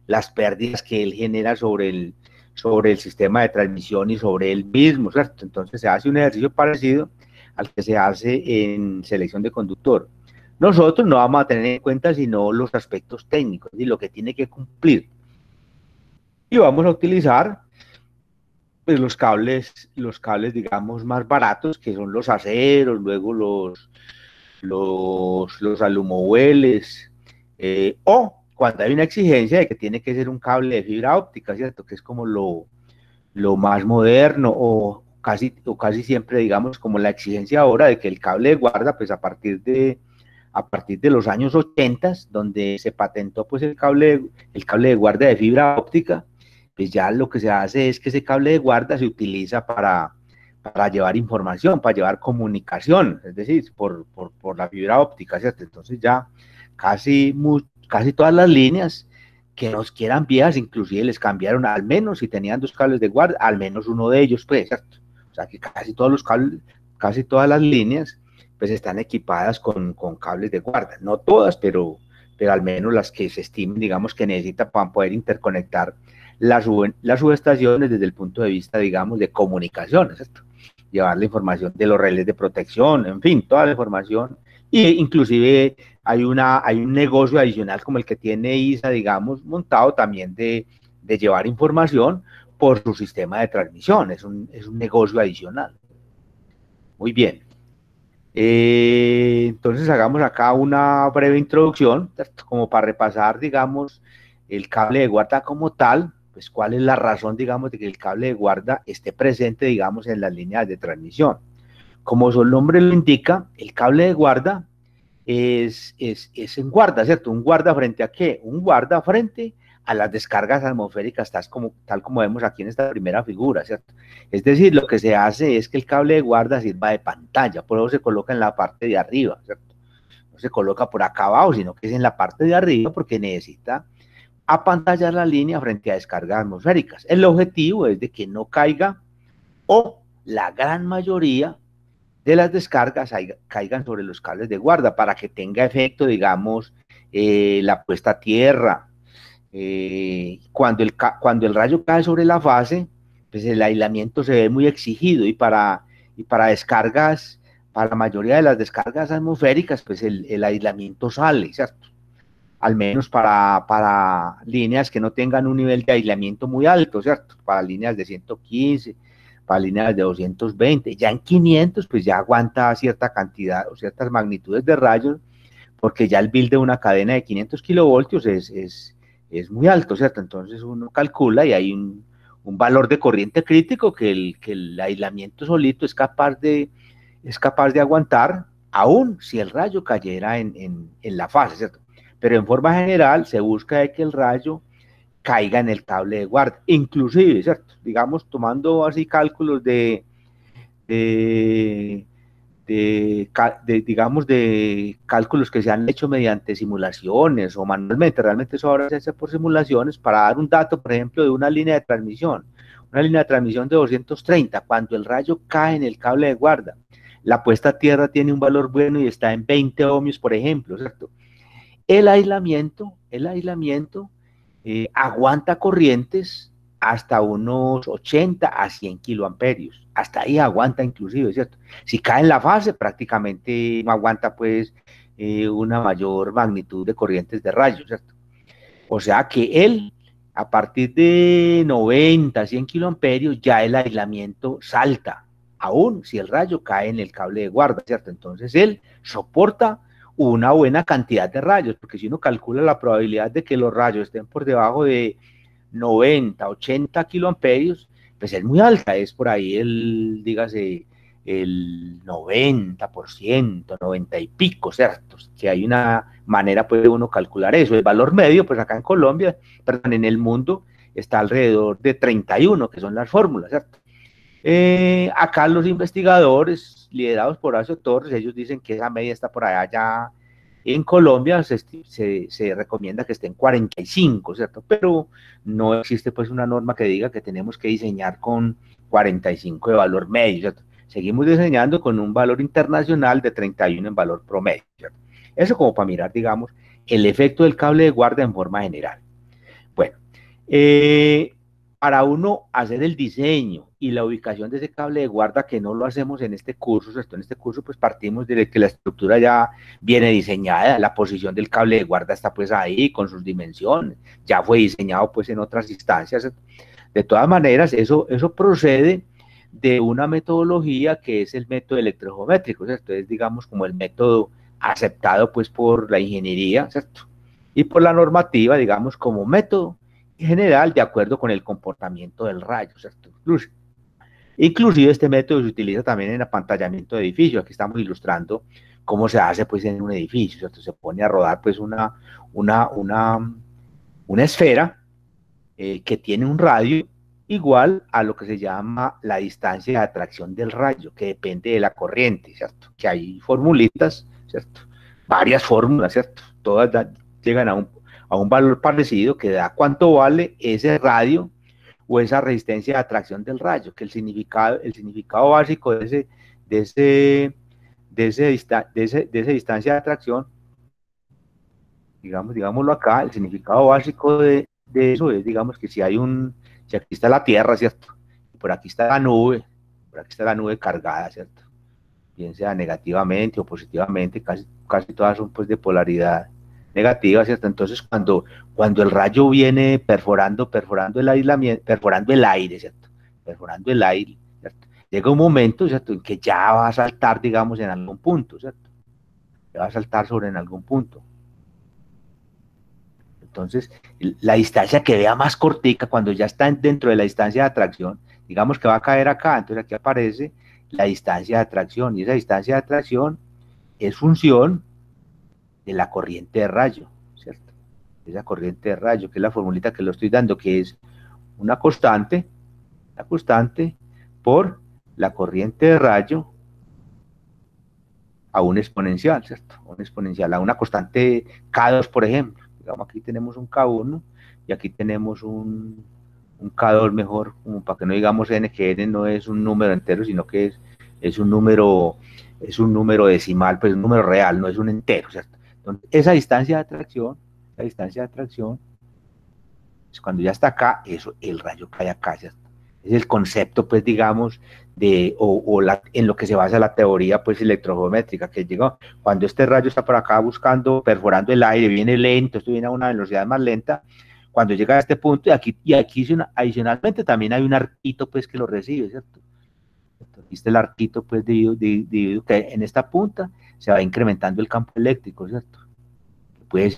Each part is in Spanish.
las pérdidas que él genera sobre el sistema de transmisión y sobre él mismo, ¿cierto? Entonces se hace un ejercicio parecido al que se hace en selección de conductor. Nosotros no vamos a tener en cuenta sino los aspectos técnicos y lo que tiene que cumplir. Y vamos a utilizar pues, los cables, digamos, más baratos, que son los aceros, luego los alumobueles, o cuando hay una exigencia de que tiene que ser un cable de fibra óptica, ¿cierto? Que es como lo más moderno, o casi siempre, digamos, como la exigencia ahora de que el cable de guarda, pues a partir de los años 80, donde se patentó pues el cable de guarda de fibra óptica, pues ya lo que se hace es que ese cable de guarda se utiliza para llevar información, para llevar comunicación, es decir, por la fibra óptica, ¿cierto? Entonces ya casi todas las líneas que nos quieran viejas, inclusive les cambiaron, al menos si tenían dos cables de guarda, al menos uno de ellos, pues, ¿cierto? O sea que casi todos los cables, casi todas las líneas, pues están equipadas con cables de guarda, no todas, pero al menos las que se estimen, digamos, que necesitan para poder interconectar las subestaciones desde el punto de vista, digamos, de comunicaciones, ¿cierto? Llevar la información de los relés de protección, en fin, toda la información, e inclusive hay un negocio adicional como el que tiene ISA, digamos, montado también de llevar información por su sistema de transmisión, es un negocio adicional. Muy bien. Entonces hagamos acá una breve introducción, como para repasar, digamos, el cable de guarda como tal, pues cuál es la razón, digamos, de que el cable de guarda esté presente, digamos, en las líneas de transmisión. Como su nombre lo indica, el cable de guarda es en guarda, ¿cierto? ¿Un guarda frente a qué? Un guarda frente a las descargas atmosféricas, tal como vemos aquí en esta primera figura, ¿cierto? Es decir, lo que se hace es que el cable de guarda sirva de pantalla, por eso se coloca en la parte de arriba, ¿cierto? No se coloca por acá abajo, sino que es en la parte de arriba porque necesita apantallar la línea frente a descargas atmosféricas. El objetivo es de que no caiga o la gran mayoría de las descargas caigan sobre los cables de guarda para que tenga efecto, digamos, la puesta a tierra. Cuando el rayo cae sobre la fase, pues el aislamiento se ve muy exigido y para descargas, para la mayoría de las descargas atmosféricas, pues el aislamiento sale, ¿cierto? Al menos para líneas que no tengan un nivel de aislamiento muy alto, ¿cierto? Para líneas de 115, para líneas de 220, ya en 500 pues ya aguanta cierta cantidad o ciertas magnitudes de rayos, porque ya el build de una cadena de 500 kilovoltios es muy alto, ¿cierto? Entonces uno calcula y hay un valor de corriente crítico que el aislamiento solito es capaz de aguantar, aún si el rayo cayera en la fase, ¿cierto? Pero en forma general se busca de que el rayo caiga en el cable de guarda, inclusive, ¿cierto? Digamos, tomando así cálculos de, digamos, de cálculos que se han hecho mediante simulaciones o manualmente, realmente eso ahora se hace por simulaciones, para dar un dato, por ejemplo, de una línea de transmisión de 230, cuando el rayo cae en el cable de guarda, la puesta a tierra tiene un valor bueno y está en 20 ohmios, por ejemplo, ¿cierto? El aislamiento aguanta corrientes hasta unos 80 a 100 kiloamperios. Hasta ahí aguanta inclusive, ¿cierto? Si cae en la fase, prácticamente no aguanta pues una mayor magnitud de corrientes de rayos, ¿cierto? O sea que él, a partir de 90, 100 kiloamperios, ya el aislamiento salta, aún si el rayo cae en el cable de guarda, ¿cierto? Entonces él soporta una buena cantidad de rayos, porque si uno calcula la probabilidad de que los rayos estén por debajo de 90, 80 kiloamperios, pues es muy alta, es por ahí dígase, el 90%, 90 y pico, ¿cierto? Que hay una manera, puede uno calcular eso. El valor medio, pues acá en Colombia, perdón, en el mundo, está alrededor de 31, que son las fórmulas, ¿cierto? Acá los investigadores, liderados por Acio Torres, ellos dicen que esa media está por allá ya. En Colombia se recomienda que esté en 45, ¿cierto? Pero no existe pues una norma que diga que tenemos que diseñar con 45 de valor medio, ¿cierto? Seguimos diseñando con un valor internacional de 31 en valor promedio, ¿cierto? Eso como para mirar, digamos, el efecto del cable de guarda en forma general. Bueno, Eh, para uno hacer el diseño y la ubicación de ese cable de guarda, que no lo hacemos en este curso, ¿cierto? En este curso pues partimos de que la estructura ya viene diseñada, la posición del cable de guarda está pues ahí con sus dimensiones, ya fue diseñado pues en otras instancias, ¿cierto? De todas maneras, eso procede de una metodología que es el método electrogeométrico, ¿cierto? Es, digamos, como el método aceptado, pues, por la ingeniería, ¿cierto? Y por la normativa, digamos, como método general de acuerdo con el comportamiento del rayo, ¿cierto? Inclusive este método se utiliza también en apantallamiento de edificios. Aquí estamos ilustrando cómo se hace, pues, en un edificio, ¿cierto? Se pone a rodar, pues, una, una, una esfera que tiene un radio igual a lo que se llama la distancia de atracción del rayo, que depende de la corriente, ¿cierto? Que hay formulitas, ¿cierto? Varias fórmulas, ¿cierto? Todas llegan a un valor parecido que da cuánto vale ese radio o esa resistencia de atracción del rayo, que el significado básico de, ese, de esa distancia de atracción, digámoslo acá, el significado básico de eso es, digamos, que si aquí está la Tierra, ¿cierto? Y por aquí está la nube, por aquí está la nube cargada, ¿cierto? Bien sea negativamente o positivamente, casi todas son pues de polaridad negativa, ¿cierto? Entonces cuando el rayo viene perforando el aislamiento, perforando el aire, ¿cierto? Perforando el aire, ¿cierto? Llega un momento, ¿cierto? En que ya va a saltar, digamos, en algún punto, ¿cierto? Ya va a saltar sobre en algún punto. Entonces, la distancia que vea más cortica, cuando ya está dentro de la distancia de atracción, digamos que va a caer acá, entonces aquí aparece la distancia de atracción, y esa distancia de atracción es función de la corriente de rayo, ¿cierto? Esa corriente de rayo, que es la formulita que lo estoy dando, que es una constante, la constante por la corriente de rayo a un exponencial, ¿cierto? A un exponencial, a una constante K2, por ejemplo. Digamos, aquí tenemos un K1 y aquí tenemos un K2 mejor, como para que no digamos N, que N no es un número entero, sino que es un número decimal, pues un número real, no es un entero, ¿cierto? Entonces, esa distancia de atracción, pues cuando ya está acá, eso, el rayo cae acá, ¿cierto? Es el concepto, pues, digamos, en lo que se basa la teoría, pues, electrogeométrica, que llega, cuando este rayo está por acá buscando, perforando el aire, viene lento, esto viene a una velocidad más lenta, cuando llega a este punto, y aquí adicionalmente también hay un arquito, pues, que lo recibe, ¿cierto? Aquí está el arquito, pues, que en esta punta se va incrementando el campo eléctrico, ¿cierto? Que puede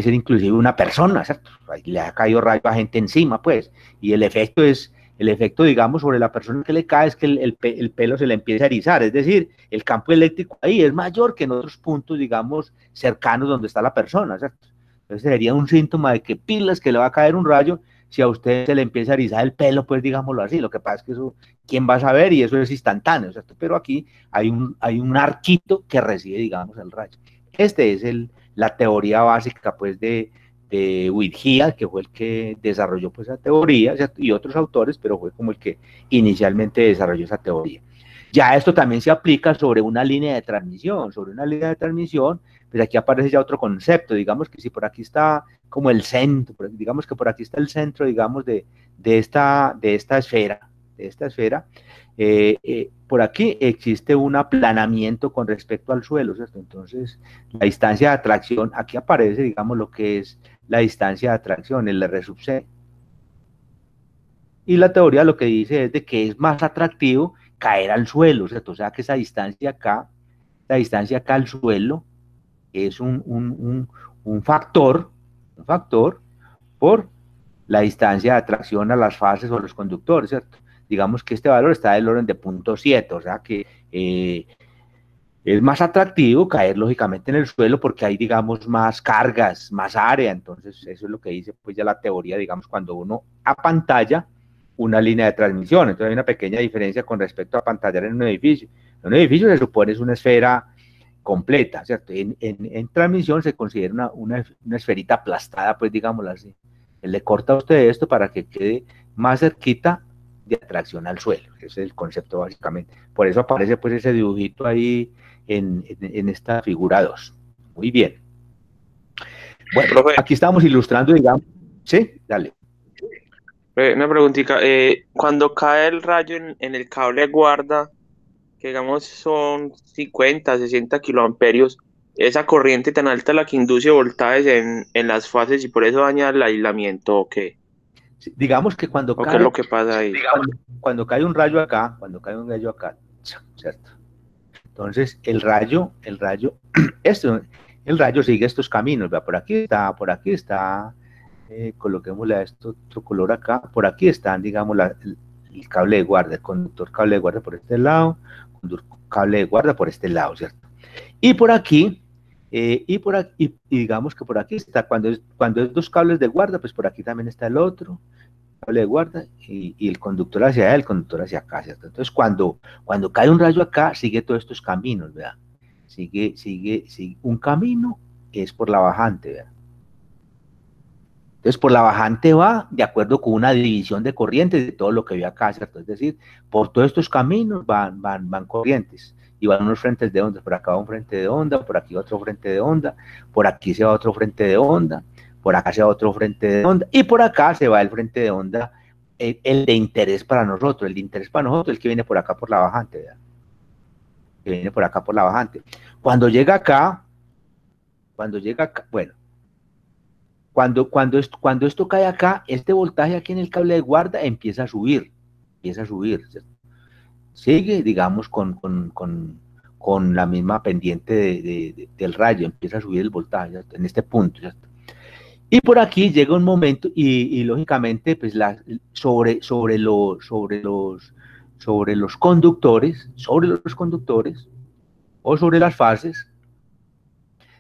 ser inclusive una persona, ¿cierto? Le ha caído rayo a gente encima, pues, y el efecto, digamos, sobre la persona que le cae es que el pelo se le empieza a erizar, es decir, el campo eléctrico ahí es mayor que en otros puntos, digamos, cercanos donde está la persona, ¿cierto? Entonces sería un síntoma de que pilas que le va a caer un rayo si a usted se le empieza a erizar el pelo, pues digámoslo así, lo que pasa es que eso, ¿quién va a saber? Y eso es instantáneo, ¿cierto? Pero aquí hay un arquito que recibe, digamos, el rayo. Este es la teoría básica, pues, de Whitfield, que fue el que desarrolló, pues, esa teoría, ¿cierto? Y otros autores, pero fue como el que inicialmente desarrolló esa teoría. Ya esto también se aplica sobre una línea de transmisión, pues aquí aparece ya otro concepto, digamos que si por aquí está como el centro, digamos que por aquí está el centro, digamos, de esta esfera, por aquí existe un aplanamiento con respecto al suelo, ¿cierto? Entonces, la distancia de atracción, aquí aparece, digamos, lo que es la distancia de atracción, el R sub C. Y la teoría lo que dice es de que es más atractivo caer al suelo, ¿cierto? O sea, que esa distancia acá al suelo es un factor por la distancia de atracción a las fases o los conductores, ¿cierto? Digamos que este valor está del orden de 0.7, o sea que es más atractivo caer lógicamente en el suelo porque hay, digamos, más cargas, más área, entonces eso es lo que dice pues ya la teoría, digamos, cuando uno apantalla una línea de transmisión, entonces hay una pequeña diferencia con respecto a pantallar en un edificio. En un edificio se supone es una esfera completa, ¿cierto? En transmisión se considera una esferita aplastada, pues digámoslo así. Él le corta a usted esto para que quede más cerquita de atracción al suelo. Ese es el concepto básicamente. Por eso aparece pues ese dibujito ahí en esta figura 2. Muy bien. Bueno, Profe, aquí estamos ilustrando, digamos, sí, dale. una preguntita. Cuando cae el rayo en el cable guarda, que digamos son 50, 60 kiloamperios, esa corriente tan alta es la que induce voltajes en las fases y por eso daña el aislamiento, Sí, digamos que cuando o qué es lo cae, que pasa ahí. cuando cae un rayo acá, cuando cae un rayo acá, ¿cierto? Entonces, esto, el rayo sigue estos caminos, ¿verdad? Por aquí está, coloquémosle a esto otro color acá, por aquí están, digamos, el cable de guarda, el conductor cable de guarda por este lado, cable de guarda por este lado, ¿cierto? Y por aquí, y digamos que por aquí está, cuando es dos cables de guarda, pues por aquí también está el otro, cable de guarda y el conductor hacia allá, el conductor hacia acá, ¿cierto? Entonces, cuando cae un rayo acá, sigue todos estos caminos, ¿verdad? Sigue un camino es por la bajante, ¿verdad? Entonces, por la bajante va de acuerdo con una división de corrientes de todo lo que veo acá, ¿cierto? Es decir, por todos estos caminos van corrientes y van unos frentes de onda. Por acá va un frente de onda, por aquí otro frente de onda, por aquí se va otro frente de onda, por acá se va otro frente de onda y por acá se va el frente de onda, el de interés para nosotros, el de interés para nosotros, el que viene por acá por la bajante, ¿verdad? Que viene por acá por la bajante. Cuando llega acá, bueno, cuando esto cae acá, este voltaje aquí en el cable de guarda empieza a subir, ¿cierto? Sigue, digamos, con la misma pendiente del rayo, empieza a subir el voltaje, ¿cierto? En este punto, ¿cierto? Y por aquí llega un momento y lógicamente, pues sobre los conductores o sobre las fases,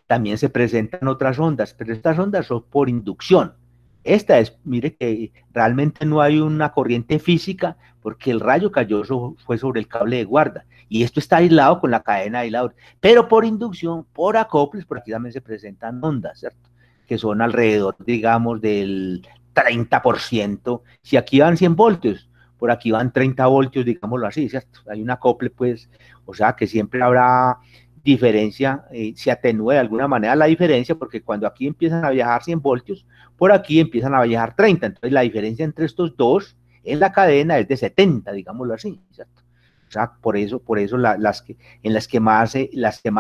también se presentan otras ondas, pero estas ondas son por inducción. Esta es, mire que realmente no hay una corriente física porque el rayo cayó fue sobre el cable de guarda y esto está aislado con la cadena de aislador, pero por inducción, por acoples, por aquí también se presentan ondas, ¿cierto? Que son alrededor, digamos, del 30%. Si aquí van 100 voltios, por aquí van 30 voltios, digámoslo así, ¿cierto? Hay un acople, pues, o sea, que siempre habrá diferencia, se atenúe de alguna manera la diferencia, porque cuando aquí empiezan a viajar 100 voltios, por aquí empiezan a viajar 30, entonces la diferencia entre estos dos en la cadena es de 70, digámoslo así, ¿cierto? O sea, por eso las que más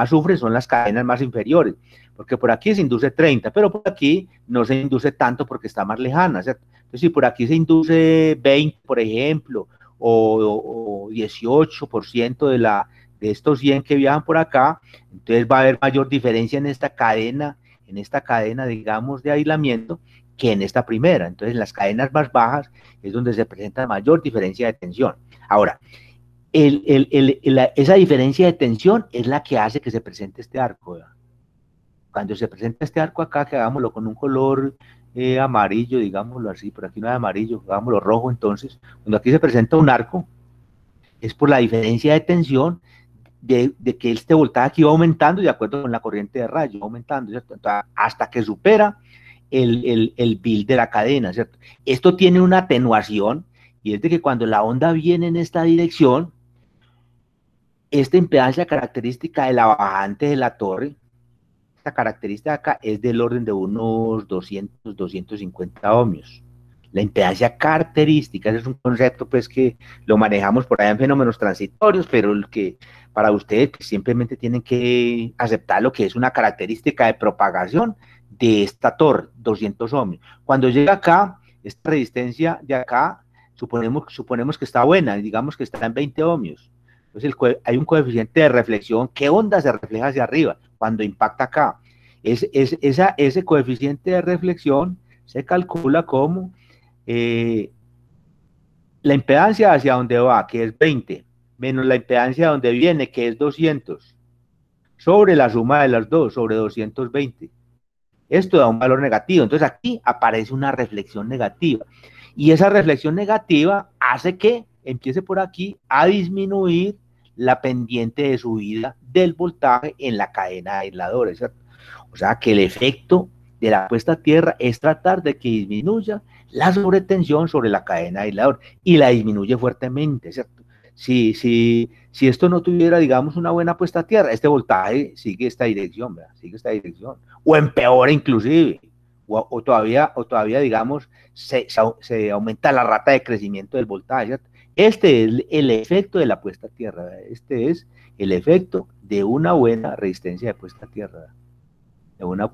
sufren son las cadenas más inferiores, porque por aquí se induce 30, pero por aquí no se induce tanto porque está más lejana, ¿cierto? Entonces, si por aquí se induce 20, por ejemplo, o 18% de estos 100 que viajan por acá, entonces va a haber mayor diferencia en esta cadena, digamos, de aislamiento que en esta primera. Entonces, en las cadenas más bajas es donde se presenta mayor diferencia de tensión. Ahora, esa diferencia de tensión es la que hace que se presente este arco, ¿verdad? Cuando se presenta este arco acá, que hagámoslo con un color amarillo, digámoslo así, por aquí no hay amarillo, hagámoslo rojo, entonces, cuando aquí se presenta un arco, es por la diferencia de tensión de que este voltaje aquí va aumentando de acuerdo con la corriente de rayo, va aumentando, ¿cierto? Entonces, hasta que supera el bill de la cadena, ¿cierto? Esto tiene una atenuación y es de que cuando la onda viene en esta dirección, esta impedancia característica de la bajante de la torre, esta característica acá es del orden de unos 200, 250 ohmios. La impedancia característica, ese es un concepto pues que lo manejamos por allá en fenómenos transitorios, pero el que para ustedes pues, simplemente tienen que aceptar lo que es una característica de propagación de esta torre, 200 ohmios. Cuando llega acá, esta resistencia de acá, suponemos que está buena, digamos que está en 20 ohmios. Entonces hay un coeficiente de reflexión, ¿qué onda se refleja hacia arriba cuando impacta acá? Ese coeficiente de reflexión se calcula como la impedancia hacia donde va, que es 20, menos la impedancia de donde viene, que es 200, sobre la suma de las dos, sobre 220. Esto da un valor negativo. Entonces aquí aparece una reflexión negativa. Y esa reflexión negativa hace que empiece por aquí a disminuir la pendiente de subida del voltaje en la cadena de aisladores, ¿cierto? O sea que el efecto de la puesta a tierra es tratar de que disminuya la sobretensión sobre la cadena de aislador y la disminuye fuertemente, ¿cierto? si esto no tuviera, digamos, una buena puesta a tierra, este voltaje sigue esta dirección, ¿verdad? Sigue esta dirección, o empeora inclusive, o todavía digamos, se aumenta la rata de crecimiento del voltaje, ¿cierto? Este es el efecto de la puesta a tierra, ¿verdad? Este es el efecto de una buena resistencia de puesta a tierra, ¿verdad? De una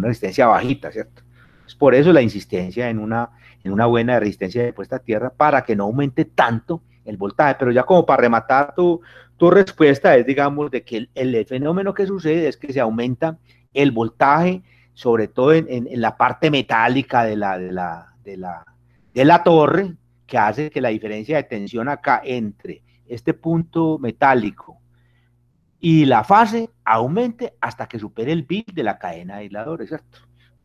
resistencia bajita, ¿cierto? Es por eso la insistencia en una buena resistencia de puesta a tierra para que no aumente tanto el voltaje. Pero ya como para rematar tu respuesta es, digamos, de que el fenómeno que sucede es que se aumenta el voltaje, sobre todo en la parte metálica de la torre, que hace que la diferencia de tensión acá entre este punto metálico y la fase aumente hasta que supere el bill de la cadena de aisladores, ¿cierto?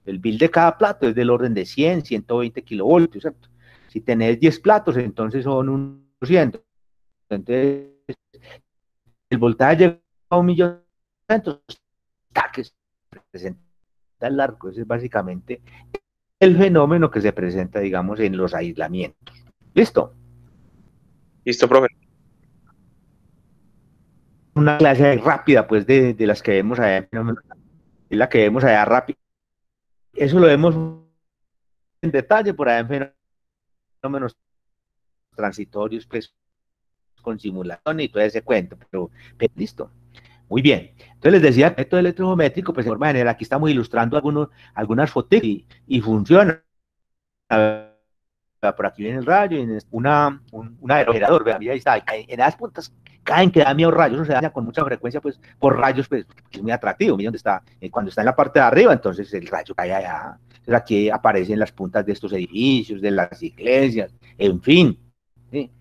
El bill de cada plato es del orden de 100, 120 kilovoltios, ¿cierto? Si tenés 10 platos, entonces son unos 200. Entonces, el voltaje llega a 1.200.000, que se presenta el arco. Ese es básicamente el fenómeno que se presenta, digamos, en los aislamientos. ¿Listo? Listo, profe. Una clase rápida, pues, de las que vemos allá, es la que vemos allá rápida. Eso lo vemos en detalle por allá en fenómenos transitorios, pues, con simulación y todo ese cuento, pero listo. Muy bien. Entonces les decía, el método electrogeométrico, pues de forma general, aquí estamos ilustrando algunas fotos y funciona. Por aquí viene el rayo, y un aerogenerador, vean, ahí está, en las puntas caen, que da miedo rayos, eso se daña con mucha frecuencia, pues, por rayos, pues, que es muy atractivo, mira dónde está, cuando está en la parte de arriba, entonces el rayo cae allá, entonces aquí aparecen las puntas de estos edificios, de las iglesias, en fin, ¿sí?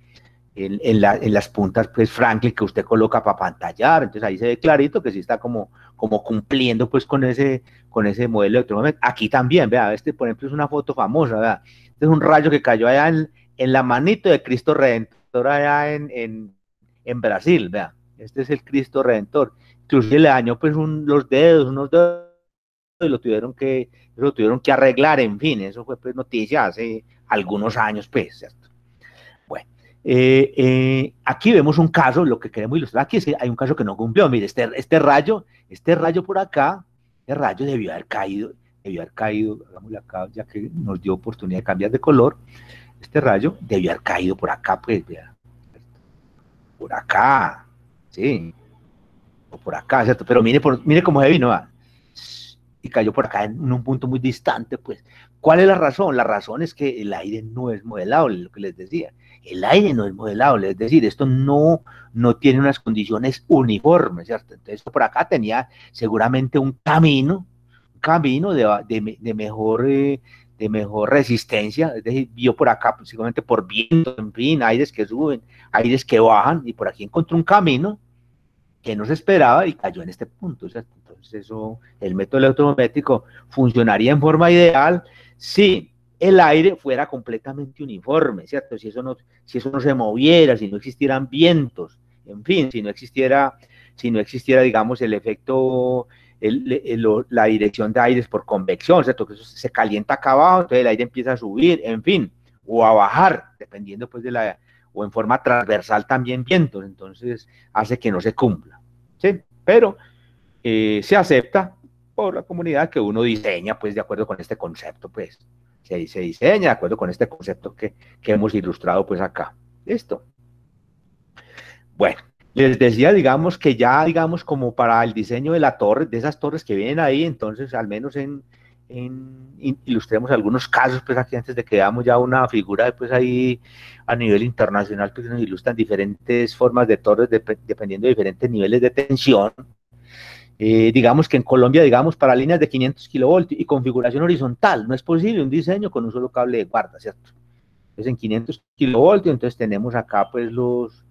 En las puntas, pues, Franklin, que usted coloca para pantallar, entonces ahí se ve clarito que sí está como cumpliendo, pues, con ese modelo electromagnético. Aquí también, vea, por ejemplo, es una foto famosa, vea, este es un rayo que cayó allá en la manito de Cristo Redentor allá en Brasil, vea, este es el Cristo Redentor, inclusive le dañó, pues, unos dedos, y lo tuvieron que arreglar, en fin, eso fue, pues, noticia hace algunos años, pues, ¿cierto? Bueno, aquí vemos un caso, lo que queremos ilustrar aquí es que hay un caso que no cumplió. Mire, este rayo por acá, este rayo debió haber caído, hagámosle acá, ya que nos dio oportunidad de cambiar de color, este rayo debió haber caído por acá, pues, vea, por acá, sí, o por acá, ¿cierto? Pero mire cómo se vino, ¿va? Y cayó por acá en un punto muy distante, pues. ¿Cuál es la razón? La razón es que el aire no es modelable, lo que les decía. El aire no es modelable, es decir, esto no tiene unas condiciones uniformes, ¿cierto? Entonces, por acá tenía seguramente un camino de mejor resistencia, es decir, vio por acá, posiblemente por viento, en fin, aires que suben, aires que bajan, y por aquí encontró un camino que no se esperaba y cayó en este punto, ¿cierto? Entonces el método electrométrico funcionaría en forma ideal si el aire fuera completamente uniforme, ¿cierto? Si eso no se moviera, si no existieran vientos, en fin, si no existiera, digamos, el efecto, la dirección de aires por convección, ¿cierto? Que eso se calienta acá abajo, entonces el aire empieza a subir, en fin, o a bajar, dependiendo, pues, o en forma transversal también vientos, entonces hace que no se cumpla, ¿sí? Pero se acepta por la comunidad que uno diseña, pues, de acuerdo con este concepto, pues, se diseña de acuerdo con este concepto que hemos ilustrado, pues, acá. ¿Listo? Bueno, les decía, digamos, que ya, digamos, como para el diseño de la torre, de esas torres que vienen ahí, entonces, al menos ilustremos algunos casos, pues, aquí antes de que veamos ya una figura, pues, ahí a nivel internacional, pues, nos ilustran diferentes formas de torres dependiendo de diferentes niveles de tensión. Digamos que en Colombia, digamos, para líneas de 500 kilovoltios y configuración horizontal, no es posible un diseño con un solo cable de guarda, ¿cierto? Entonces, en 500 kilovoltios, entonces tenemos acá, pues, los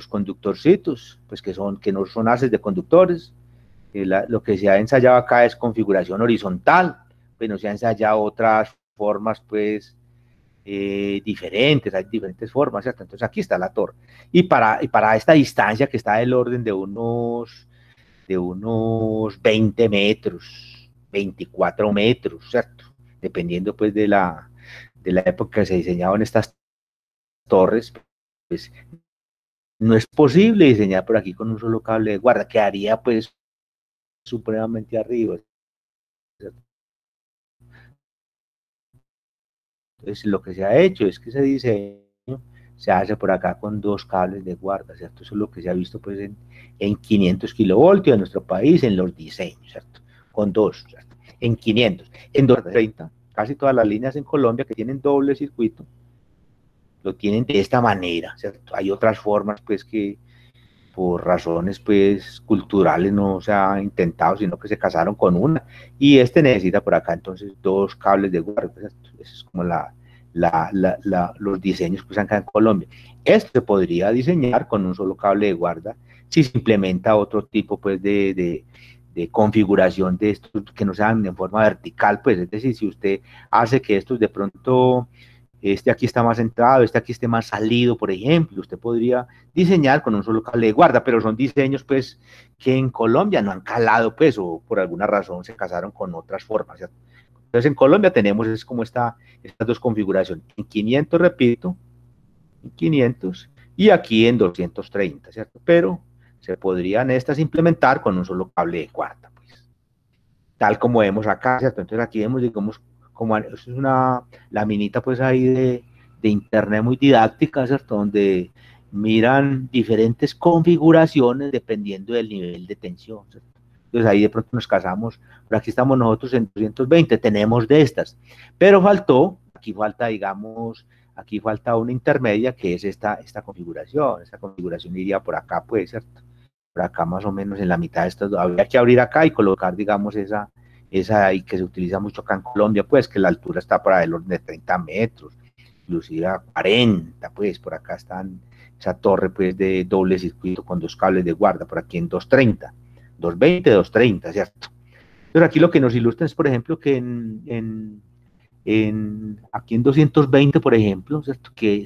conductorcitos, pues, que no son haces de conductores. Lo que se ha ensayado acá es configuración horizontal, pues no se han ensayado otras formas, pues, diferentes, hay diferentes formas, ¿cierto? Entonces aquí está la torre. Y para esta distancia que está del orden de unos 20 metros, 24 metros, ¿cierto? Dependiendo, pues, de la época que se diseñaban estas torres, pues No es posible diseñar por aquí con un solo cable de guarda, quedaría pues supremamente arriba. Entonces, lo que se ha hecho es que ese diseño se hace por acá con 2 cables de guarda, ¿cierto? Eso es lo que se ha visto pues en 500 kilovoltios en nuestro país, en los diseños, ¿cierto? Con 2, ¿cierto? En 500, en 230, casi todas las líneas en Colombia que tienen doble circuito, lo tienen de esta manera, ¿cierto? Hay otras formas pues que por razones pues culturales no se ha intentado, sino que se casaron con una, y este necesita por acá entonces 2 cables de guarda, ¿cierto? Eso es como los diseños que usan acá en Colombia. Esto se podría diseñar con un solo cable de guarda si se implementa otro tipo pues de configuración de estos que no sean en forma vertical, pues es decir, si usted hace que estos de pronto este aquí está más centrado, este aquí esté más salido, por ejemplo, usted podría diseñar con un solo cable de guarda, pero son diseños pues que en Colombia no han calado pues o por alguna razón se casaron con otras formas, ¿cierto? Entonces en Colombia tenemos es como estas 2 configuraciones, en 500 repito, en 500 y aquí en 230, ¿cierto? Pero se podrían estas implementar con un solo cable de guarda, pues, tal como vemos acá, ¿cierto? Entonces aquí vemos, digamos, como es una laminita pues ahí de internet muy didáctica, ¿cierto? Donde miran diferentes configuraciones dependiendo del nivel de tensión, ¿cierto? Entonces ahí de pronto nos casamos, por aquí estamos nosotros en 220, tenemos de estas, pero faltó, aquí falta, digamos, aquí falta una intermedia que es esta configuración iría por acá, pues, ¿cierto? Por acá más o menos en la mitad de estas, habría que abrir acá y colocar, digamos, esa ahí que se utiliza mucho acá en Colombia, pues, que la altura está para el orden de 30 metros, inclusive a 40, pues, por acá están esa torre, pues, de doble circuito con 2 cables de guarda, por aquí en 230, 220, 230, ¿cierto? Pero aquí lo que nos ilustra es, por ejemplo, que aquí en 220, por ejemplo, ¿cierto? Que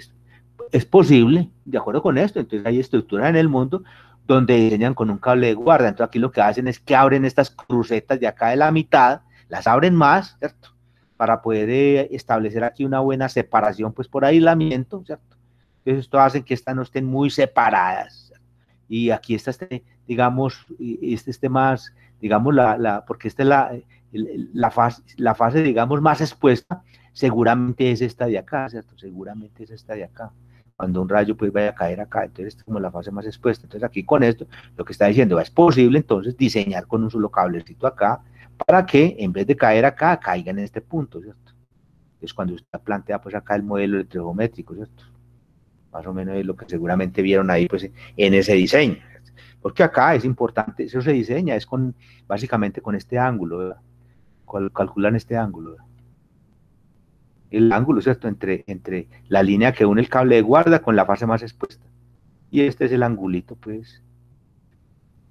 es posible, de acuerdo con esto, entonces hay estructuras en el mundo donde diseñan con un cable de guarda, entonces aquí lo que hacen es que abren estas crucetas de acá de la mitad, las abren más, ¿cierto? Para poder establecer aquí una buena separación, pues por aislamiento, ¿cierto? Entonces esto hace que estas no estén muy separadas, ¿cierto? Y aquí está digamos, este esté más, digamos, porque esta es la fase, digamos, más expuesta, seguramente es esta de acá, ¿cierto? Seguramente es esta de acá cuando un rayo pues vaya a caer acá, entonces es como la fase más expuesta. Entonces aquí con esto, lo que está diciendo, es posible entonces diseñar con un solo cablecito acá, para que en vez de caer acá, caiga en este punto, ¿cierto? Es cuando usted plantea pues acá el modelo electrogeométrico, ¿cierto? Más o menos es lo que seguramente vieron ahí pues en ese diseño, ¿cierto? Porque acá es importante, eso se diseña, es básicamente con este ángulo, ¿verdad? Calculan este ángulo, ¿verdad? El ángulo, ¿cierto? Entre la línea que une el cable de guarda con la fase más expuesta. Y este es el angulito, pues,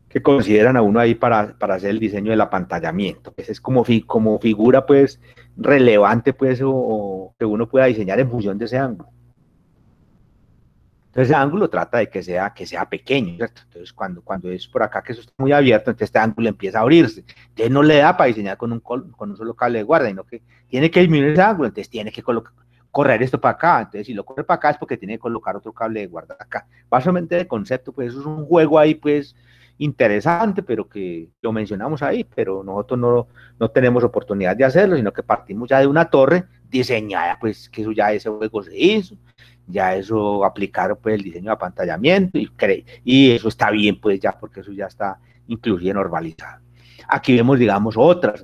que consideran a uno ahí para hacer el diseño del apantallamiento. Ese es como figura, pues, relevante, pues, o que uno pueda diseñar en función de ese ángulo. Entonces, ese ángulo trata de que sea pequeño, ¿cierto? Entonces, cuando es por acá que eso está muy abierto, entonces este ángulo empieza a abrirse. Entonces, no le da para diseñar con un solo cable de guarda, sino que tiene que disminuir ese ángulo, entonces tiene que correr esto para acá. Entonces, si lo corre para acá es porque tiene que colocar otro cable de guarda acá. Básicamente, de concepto, pues, eso es un juego ahí, pues, interesante, pero que lo mencionamos ahí, pero nosotros no tenemos oportunidad de hacerlo, sino que partimos ya de una torre diseñada, pues, que eso ya ese juego se hizo. Ya eso aplicaron pues el diseño de apantallamiento y eso está bien pues ya porque eso ya está inclusive normalizado. Aquí vemos digamos otras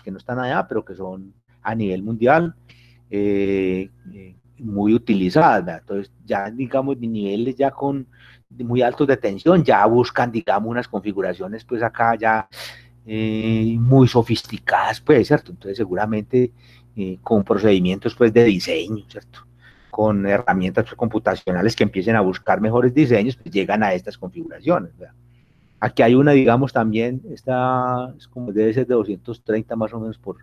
que no están allá pero que son a nivel mundial muy utilizadas, ¿verdad? Entonces ya digamos de niveles ya con muy altos de tensión ya buscan digamos unas configuraciones pues acá ya muy sofisticadas pues, ¿cierto? Entonces seguramente con procedimientos pues de diseño, ¿cierto? Con herramientas computacionales que empiecen a buscar mejores diseños, pues llegan a estas configuraciones, ¿verdad? Aquí hay una, digamos, también, esta es como debe ser de 230 más o menos por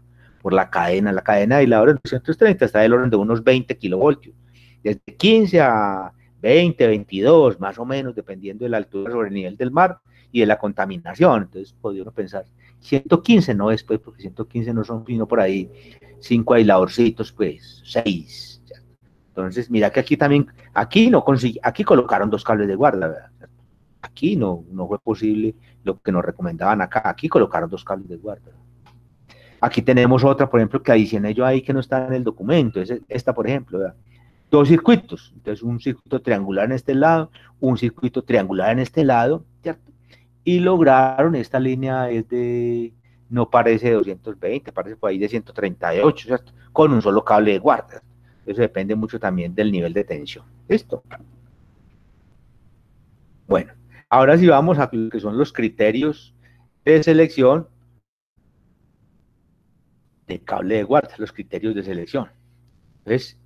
la cadena de aisladores de 230 está del orden de unos 20 kilovoltios, desde 15 a 20, 22, más o menos, dependiendo de la altura sobre el nivel del mar y de la contaminación. Entonces, podría uno pensar, 115 no es, pues, porque 115 no son, sino por ahí 5 aisladorcitos, pues, 6, Entonces, mira que aquí también, aquí colocaron dos cables de guarda, ¿verdad? Aquí no fue posible lo que nos recomendaban acá, aquí colocaron dos cables de guarda. Aquí tenemos otra, por ejemplo, que adicioné yo ahí que no está en el documento, es esta, por ejemplo, ¿verdad? Dos circuitos, entonces un circuito triangular en este lado, un circuito triangular en este lado, ¿cierto? Y lograron, esta línea es de, no parece de 220, parece por ahí de 138, ¿cierto? Con un solo cable de guarda. Eso depende mucho también del nivel de tensión. ¿Listo? Bueno, ahora sí vamos a lo que son los criterios de selección de cable de guarda, los criterios de selección. Entonces,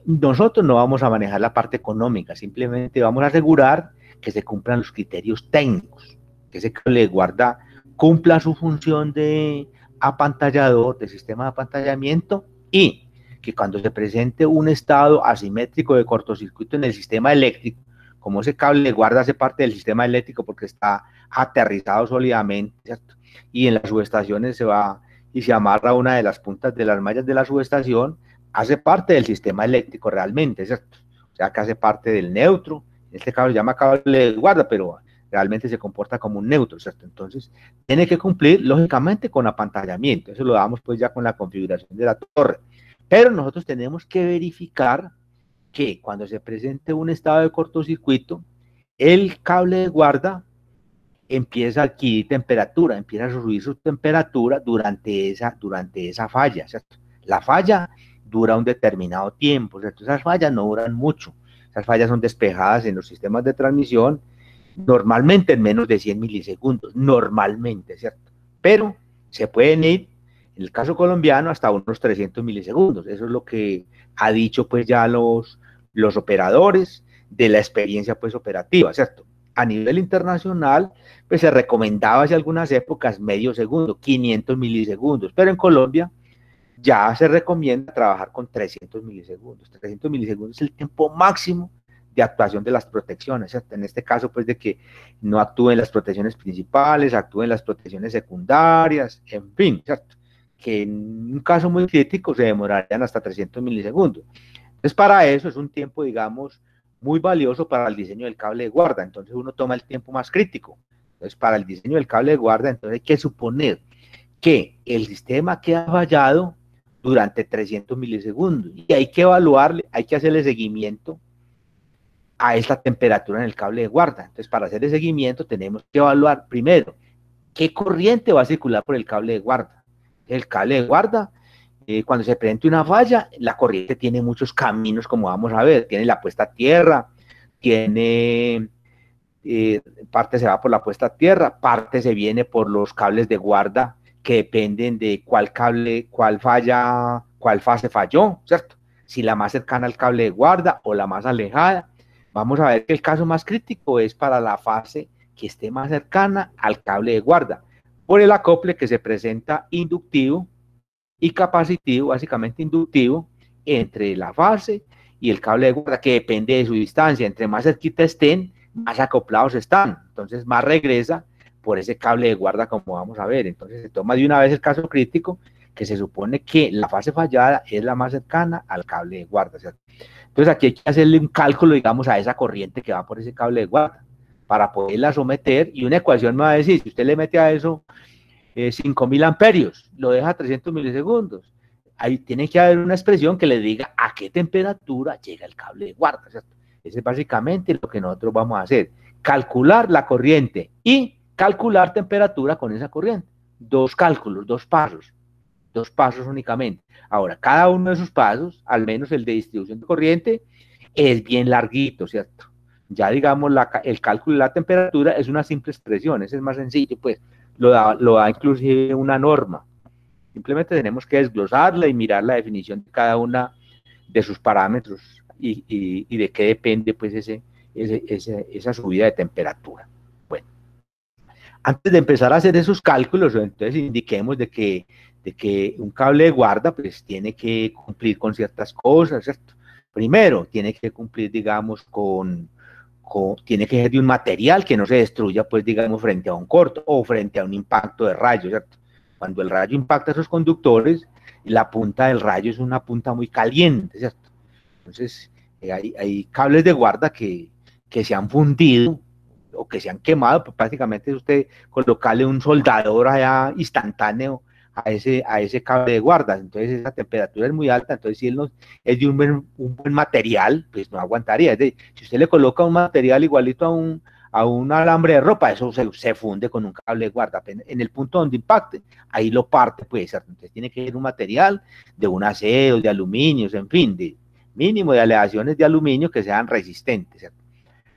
nosotros no vamos a manejar la parte económica, simplemente vamos a asegurar que se cumplan los criterios técnicos, que ese cable de guarda cumpla su función de apantallador, de sistema de apantallamiento, y que cuando se presente un estado asimétrico de cortocircuito en el sistema eléctrico, como ese cable de guarda hace parte del sistema eléctrico porque está aterrizado sólidamente, ¿cierto? Y en las subestaciones se va y se amarra una de las puntas de las mallas de la subestación, hace parte del sistema eléctrico realmente, ¿cierto? O sea, que hace parte del neutro, en este caso se llama cable de guarda, pero realmente se comporta como un neutro, ¿cierto? Entonces, tiene que cumplir, lógicamente, con apantallamiento, eso lo damos pues ya con la configuración de la torre, pero nosotros tenemos que verificar que cuando se presente un estado de cortocircuito, el cable de guarda empieza a adquirir temperatura, empieza a subir su temperatura durante esa falla, ¿cierto? La falla dura un determinado tiempo, ¿cierto? Esas fallas no duran mucho, esas fallas son despejadas en los sistemas de transmisión normalmente en menos de 100 milisegundos, normalmente, ¿cierto? Pero se pueden ir, en el caso colombiano, hasta unos 300 milisegundos, eso es lo que ha dicho pues ya los operadores de la experiencia pues operativa, ¿cierto? A nivel internacional, pues se recomendaba hace algunas épocas medio segundo, 500 milisegundos, pero en Colombia ya se recomienda trabajar con 300 milisegundos. 300 milisegundos es el tiempo máximo de actuación de las protecciones, ¿cierto? En este caso, pues de que no actúen las protecciones principales, actúen las protecciones secundarias, en fin, ¿cierto? Que en un caso muy crítico se demorarían hasta 300 milisegundos. Entonces, para eso es un tiempo, digamos, muy valioso para el diseño del cable de guarda. Entonces, uno toma el tiempo más crítico. Entonces, para el diseño del cable de guarda, entonces hay que suponer que el sistema queda fallado durante 300 milisegundos y hay que evaluarle, hay que hacerle seguimiento a esta temperatura en el cable de guarda. Entonces, para hacer el seguimiento tenemos que evaluar primero qué corriente va a circular por el cable de guarda. El cable de guarda, cuando se presente una falla, la corriente tiene muchos caminos, como vamos a ver. Tiene la puesta a tierra, tiene parte se va por la puesta a tierra, parte se viene por los cables de guarda que dependen de cuál cable, cuál falla, cuál fase falló, ¿cierto? Si la más cercana al cable de guarda o la más alejada. Vamos a ver que el caso más crítico es para la fase que esté más cercana al cable de guarda, por el acople que se presenta inductivo y capacitivo, básicamente inductivo, entre la fase y el cable de guarda, que depende de su distancia. Entre más cerquita estén, más acoplados están, entonces más regresa por ese cable de guarda, como vamos a ver. Entonces se toma de una vez el caso crítico, que se supone que la fase fallada es la más cercana al cable de guarda, ¿cierto? Entonces aquí hay que hacerle un cálculo, digamos, a esa corriente que va por ese cable de guarda, para poderla someter, y una ecuación me va a decir, si usted le mete a eso 5.000 amperios, lo deja a 300 milisegundos, ahí tiene que haber una expresión que le diga a qué temperatura llega el cable de guarda, ¿cierto? Ese es básicamente lo que nosotros vamos a hacer, calcular la corriente y calcular temperatura con esa corriente. Dos cálculos, dos pasos únicamente. Ahora, cada uno de esos pasos, al menos el de distribución de corriente, es bien larguito, ¿cierto? Ya digamos, el cálculo de la temperatura es una simple expresión, ese es más sencillo, pues lo da inclusive una norma. Simplemente tenemos que desglosarla y mirar la definición de cada una de sus parámetros y de qué depende pues esa subida de temperatura. Bueno, antes de empezar a hacer esos cálculos, entonces indiquemos de que un cable de guarda pues tiene que cumplir con ciertas cosas, ¿cierto? Primero, tiene que cumplir, digamos, tiene que ser de un material que no se destruya, pues, digamos, frente a un corto o frente a un impacto de rayo, ¿cierto? Cuando el rayo impacta esos conductores, la punta del rayo es una punta muy caliente, ¿cierto? Entonces, hay cables de guarda que se han fundido o que se han quemado, pues prácticamente es usted colocarle un soldador allá instantáneo a ese cable de guarda. Entonces esa temperatura es muy alta, entonces si él no es de un buen material, pues no aguantaría. Es decir, si usted le coloca un material igualito a un alambre de ropa, eso se funde con un cable de guarda. En el punto donde impacte, ahí lo parte, pues, ¿cierto? Entonces tiene que ser un material de un acero, de aluminio, en fin, de mínimo de aleaciones de aluminio que sean resistentes, ¿cierto?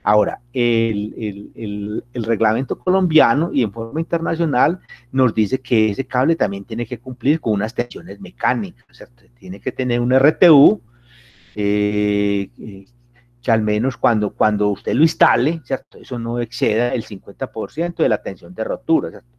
Ahora, el reglamento colombiano y en forma internacional nos dice que ese cable también tiene que cumplir con unas tensiones mecánicas, ¿cierto? Tiene que tener un RTU que al menos cuando usted lo instale, ¿cierto? Eso no exceda el 50% de la tensión de rotura, ¿cierto?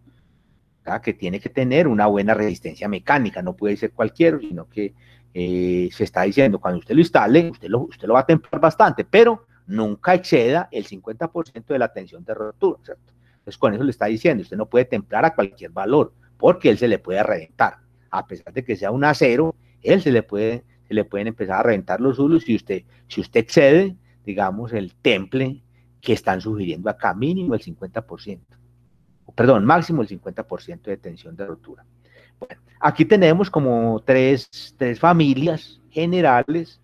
O sea, que tiene que tener una buena resistencia mecánica, no puede ser cualquiera, sino que se está diciendo, cuando usted lo instale, usted lo va a templar bastante, pero nunca exceda el 50% de la tensión de rotura, ¿cierto? Entonces con eso le está diciendo, usted no puede templar a cualquier valor, porque él se le puede reventar, a pesar de que sea un acero, él se le pueden empezar a reventar los zulos si usted excede, digamos, el temple que están sugiriendo acá, mínimo el 50%. Perdón, máximo el 50% de tensión de rotura. Bueno, aquí tenemos como tres familias generales,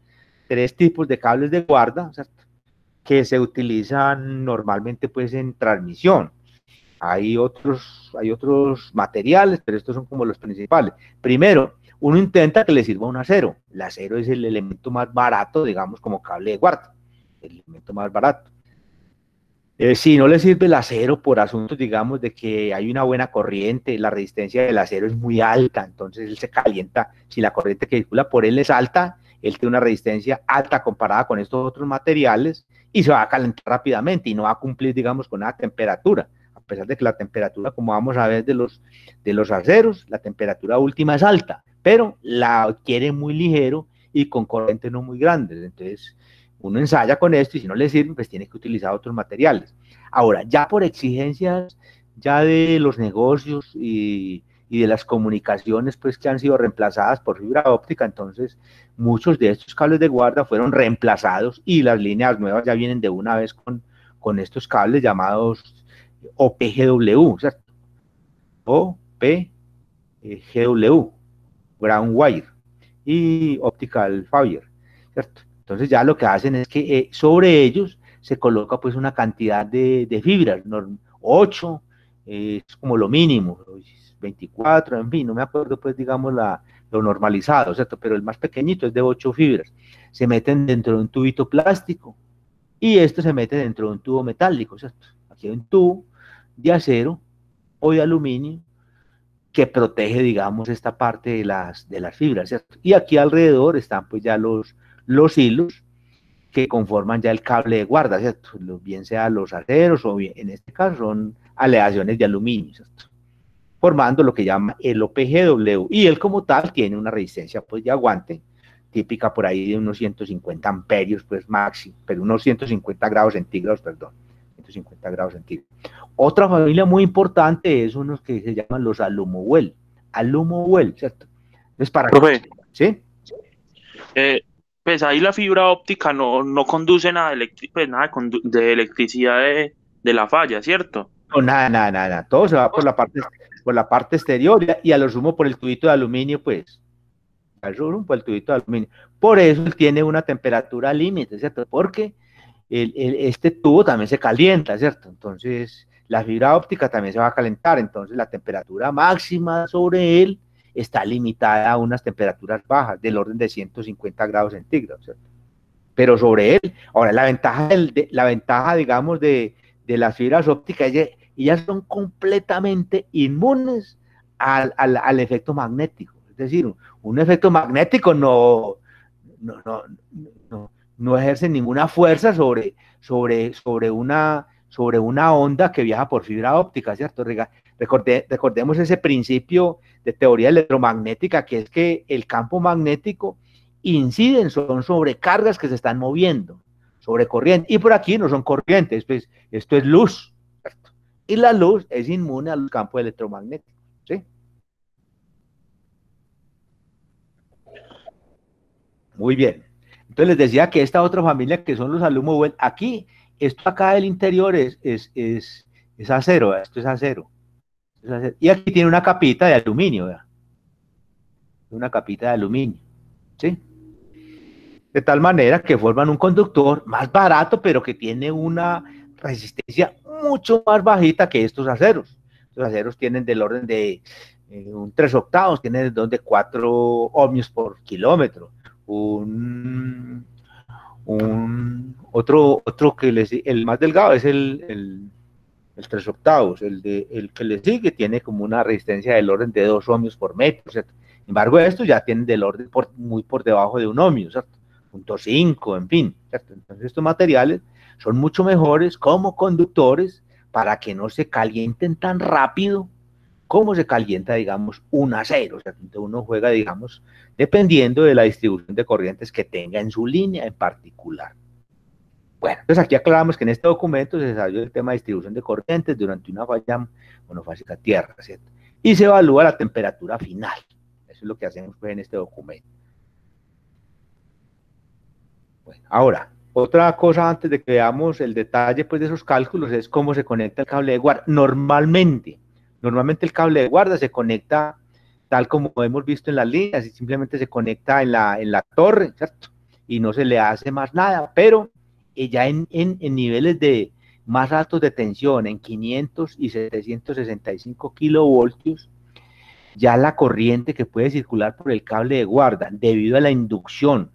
tres tipos de cables de guarda, ¿cierto? Que se utilizan normalmente pues en transmisión. Hay otros materiales, pero estos son como los principales. Primero, uno intenta que le sirva un acero. El acero es el elemento más barato, digamos, como cable de guarda, el elemento más barato. Si no le sirve el acero por asuntos, digamos, de que hay una buena corriente, la resistencia del acero es muy alta, entonces él se calienta. Si la corriente que circula por él es alta, él tiene una resistencia alta comparada con estos otros materiales y se va a calentar rápidamente y no va a cumplir, digamos, con una temperatura. A pesar de que la temperatura, como vamos a ver de los aceros, la temperatura última es alta, pero la adquiere muy ligero y con corrientes no muy grandes. Entonces, uno ensaya con esto y si no le sirve, pues tiene que utilizar otros materiales. Ahora, ya por exigencias ya de los negocios y de las comunicaciones, pues que han sido reemplazadas por fibra óptica, entonces muchos de estos cables de guarda fueron reemplazados y las líneas nuevas ya vienen de una vez con estos cables llamados OPGW, ¿cierto? OPGW, Ground Wire y Optical Fiber, ¿cierto? Entonces ya lo que hacen es que sobre ellos se coloca pues una cantidad de fibras, 8 es como lo mínimo, 24, en fin, no me acuerdo pues digamos lo normalizado, ¿cierto? Pero el más pequeñito es de 8 fibras, se meten dentro de un tubito plástico y esto se mete dentro de un tubo metálico, ¿cierto? Aquí hay un tubo de acero o de aluminio que protege, digamos, esta parte de las fibras, ¿cierto? Y aquí alrededor están pues ya los hilos que conforman ya el cable de guarda, ¿cierto? Bien sea los aceros o bien, en este caso son aleaciones de aluminio, ¿cierto? Formando lo que llama el OPGW. Y él como tal tiene una resistencia pues de aguante, típica por ahí de unos 150 amperios pues máximo, pero unos 150 grados centígrados, perdón, 150 grados centígrados. Otra familia muy importante es unos que se llaman los Alumowell, ¿cierto? Entonces, para Profe, ¿sí? eh, pues ahí la fibra óptica no conduce nada pues nada de electricidad de la falla, ¿cierto? No, nada. Todo se va por la parte exterior y a lo sumo por el tubito de aluminio, pues. Al sumo por el tubito de aluminio. Por eso él tiene una temperatura límite, ¿cierto? Porque este tubo también se calienta, ¿cierto? Entonces, la fibra óptica también se va a calentar, entonces la temperatura máxima sobre él está limitada a unas temperaturas bajas, del orden de 150 grados centígrados, ¿cierto? Pero sobre él, ahora la ventaja digamos, de las fibras ópticas, ellas son completamente inmunes al efecto magnético. Es decir, un efecto magnético no, no, no ejerce ninguna fuerza sobre una onda que viaja por fibra óptica, ¿cierto? Recordemos ese principio de teoría electromagnética, que es que el campo magnético inciden, son sobrecargas que se están moviendo, sobre corriente, y por aquí no son corrientes, pues esto es luz, ¿cierto? Y la luz es inmune al campo electromagnético, ¿sí? Muy bien. Entonces les decía que esta otra familia que son los alumnos, aquí, esto acá del interior es acero, esto es acero. Y aquí tiene una capita de aluminio, ¿verdad? Una capita de aluminio, ¿sí? De tal manera que forman un conductor más barato, pero que tiene una resistencia mucho más bajita que estos aceros. Los aceros tienen del orden de un 3 octavos, tienen del orden de 4 ohmios por kilómetro. Otro que el más delgado es el 3 octavos, el que le sigue tiene como una resistencia del orden de 2 ohmios por metro, ¿cierto? Sin embargo, estos ya tienen del orden muy por debajo de un ohmio, ¿cierto? 0.5, en fin, ¿cierto? Entonces estos materiales son mucho mejores como conductores para que no se calienten tan rápido como se calienta, digamos, un acero. O sea, uno juega, digamos, dependiendo de la distribución de corrientes que tenga en su línea en particular. Bueno, entonces aquí aclaramos que en este documento se desarrolló el tema de distribución de corrientes durante una falla monofásica tierra, ¿cierto? Y se evalúa la temperatura final. Eso es lo que hacemos pues, en este documento. Bueno, ahora, otra cosa antes de que veamos el detalle pues, de esos cálculos es cómo se conecta el cable de guarda. Normalmente el cable de guarda se conecta tal como hemos visto en las líneas y simplemente se conecta en la torre, ¿cierto? Y no se le hace más nada, pero ya en niveles de más altos de tensión, en 500 y 765 kilovoltios, ya la corriente que puede circular por el cable de guarda, debido a la inducción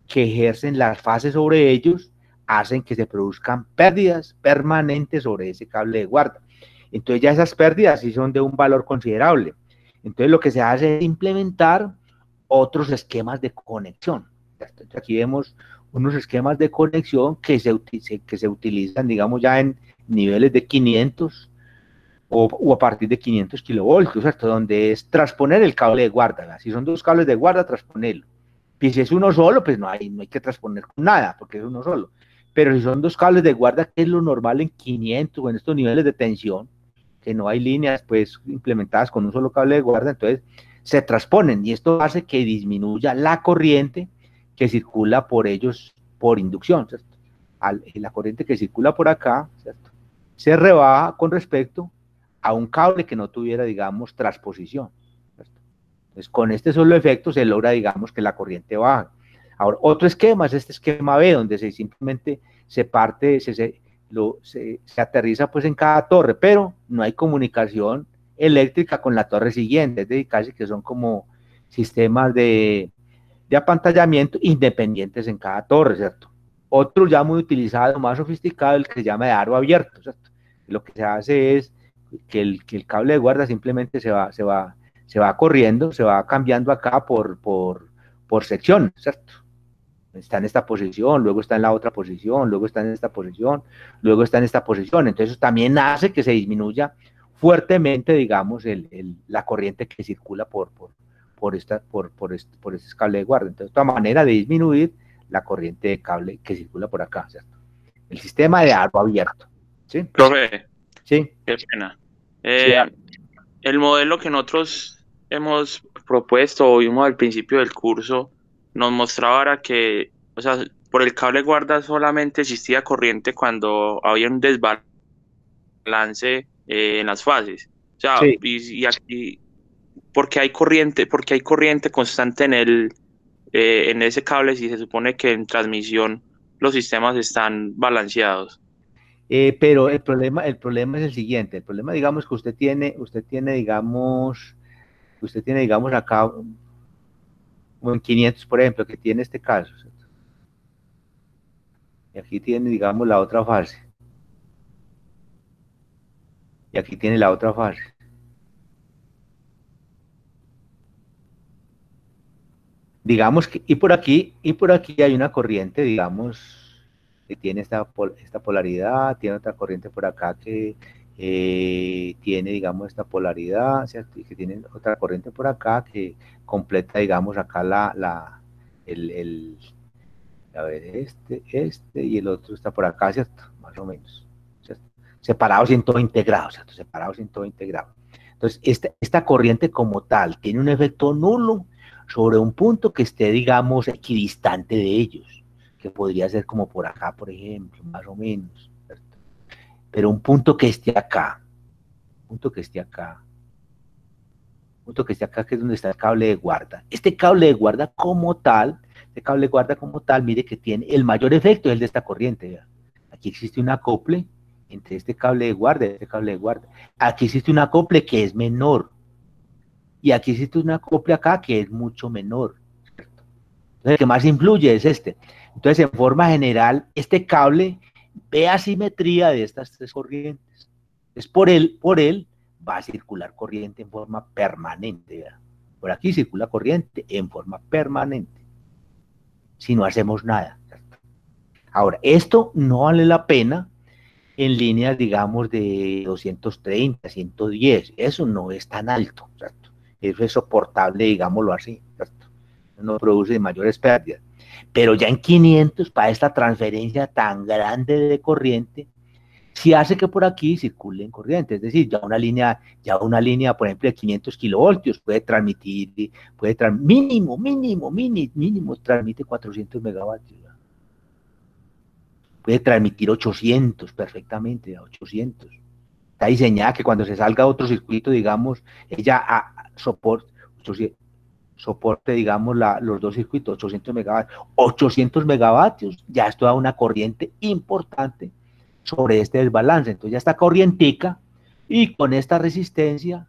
que ejercen las fases sobre ellos, hacen que se produzcan pérdidas permanentes sobre ese cable de guarda. Entonces ya esas pérdidas sí son de un valor considerable. Entonces lo que se hace es implementar otros esquemas de conexión. Entonces, aquí vemos unos esquemas de conexión que se utilizan, digamos, ya en niveles de 500 o a partir de 500 kilovoltios, ¿cierto? Donde es transponer el cable de guarda. ¿Verdad? Si son dos cables de guarda, transponerlo. Y si es uno solo, pues no hay que transponer con nada, porque es uno solo. Pero si son dos cables de guarda, que es lo normal en 500 o en estos niveles de tensión, que no hay líneas pues implementadas con un solo cable de guarda, entonces se transponen y esto hace que disminuya la corriente que circula por ellos por inducción, ¿cierto? La corriente que circula por acá, ¿cierto? Se rebaja con respecto a un cable que no tuviera, digamos, transposición, ¿cierto? Entonces, con este solo efecto se logra, digamos, que la corriente baja. Ahora, otro esquema es este esquema B, donde simplemente se parte, se aterriza pues en cada torre, pero no hay comunicación eléctrica con la torre siguiente, es decir, casi que son como sistemas de apantallamiento independientes en cada torre, ¿cierto? Otro ya muy utilizado, más sofisticado, el que se llama de aro abierto, ¿cierto? Lo que se hace es que el cable de guarda simplemente se va corriendo, se va cambiando acá por sección, ¿cierto? Está en esta posición, luego está en la otra posición, luego está en esta posición, luego está en esta posición. Entonces también hace que se disminuya fuertemente, digamos, la corriente que circula por este cable de guarda. Entonces, otra manera de disminuir la corriente de cable que circula por acá, ¿cierto? El sistema de aro abierto. ¿Sí? Profe, sí. qué pena. Sí. El modelo que nosotros hemos propuesto o vimos al principio del curso nos mostraba ahora que, o sea, por el cable guarda solamente existía corriente cuando había un desbalance en las fases. O sea, Sí. y aquí, porque hay corriente constante en ese cable si se supone que en transmisión los sistemas están balanceados. Pero el problema es el siguiente. El problema, digamos, que usted tiene, digamos, acá, como en 500, por ejemplo, que tiene este caso, ¿cierto? Y aquí tiene, digamos, la otra fase. Y aquí tiene la otra fase. Digamos que, y por aquí hay una corriente, digamos, que tiene esta polaridad, tiene otra corriente por acá que tiene, digamos, esta polaridad, ¿cierto? Y que tiene otra corriente por acá que completa, digamos, acá a ver, este y el otro está por acá, ¿cierto? Más o menos, ¿cierto? Separados en todo integrado, ¿cierto? Separados en todo integrado. Entonces, esta corriente como tal tiene un efecto nulo sobre un punto que esté, digamos, equidistante de ellos, que podría ser como por acá, por ejemplo, más o menos, ¿cierto? Pero un punto que esté acá, un punto que esté acá, un punto que esté acá, que es donde está el cable de guarda. Este cable de guarda como tal, mire que tiene el mayor efecto es el de esta corriente, ¿verdad? Aquí existe un acople entre este cable de guarda y este cable de guarda. Aquí existe un acople que es menor, y aquí existe un acople acá que es mucho menor, ¿cierto? Entonces, el que más influye es este. Entonces, en forma general, este cable ve asimetría de estas tres corrientes. Es por él va a circular corriente en forma permanente, ¿verdad? Por aquí circula corriente en forma permanente, si no hacemos nada, ¿cierto? Ahora, esto no vale la pena en líneas, digamos, de 230, 110, eso no es tan alto, ¿cierto? Eso es soportable, digámoslo así, ¿cierto? No produce mayores pérdidas. Pero ya en 500, para esta transferencia tan grande de corriente, sí hace que por aquí circulen corriente, es decir, ya una línea, por ejemplo, de 500 kilovoltios puede transmitir, mínimo, transmite 400 megavatios, ¿verdad? Puede transmitir 800 perfectamente, 800. Está diseñada que cuando se salga a otro circuito, digamos, ella soporte, digamos, los dos circuitos, 800 megavatios. 800 megavatios, ya esto da una corriente importante sobre este desbalance. Entonces ya está corrientica y con esta resistencia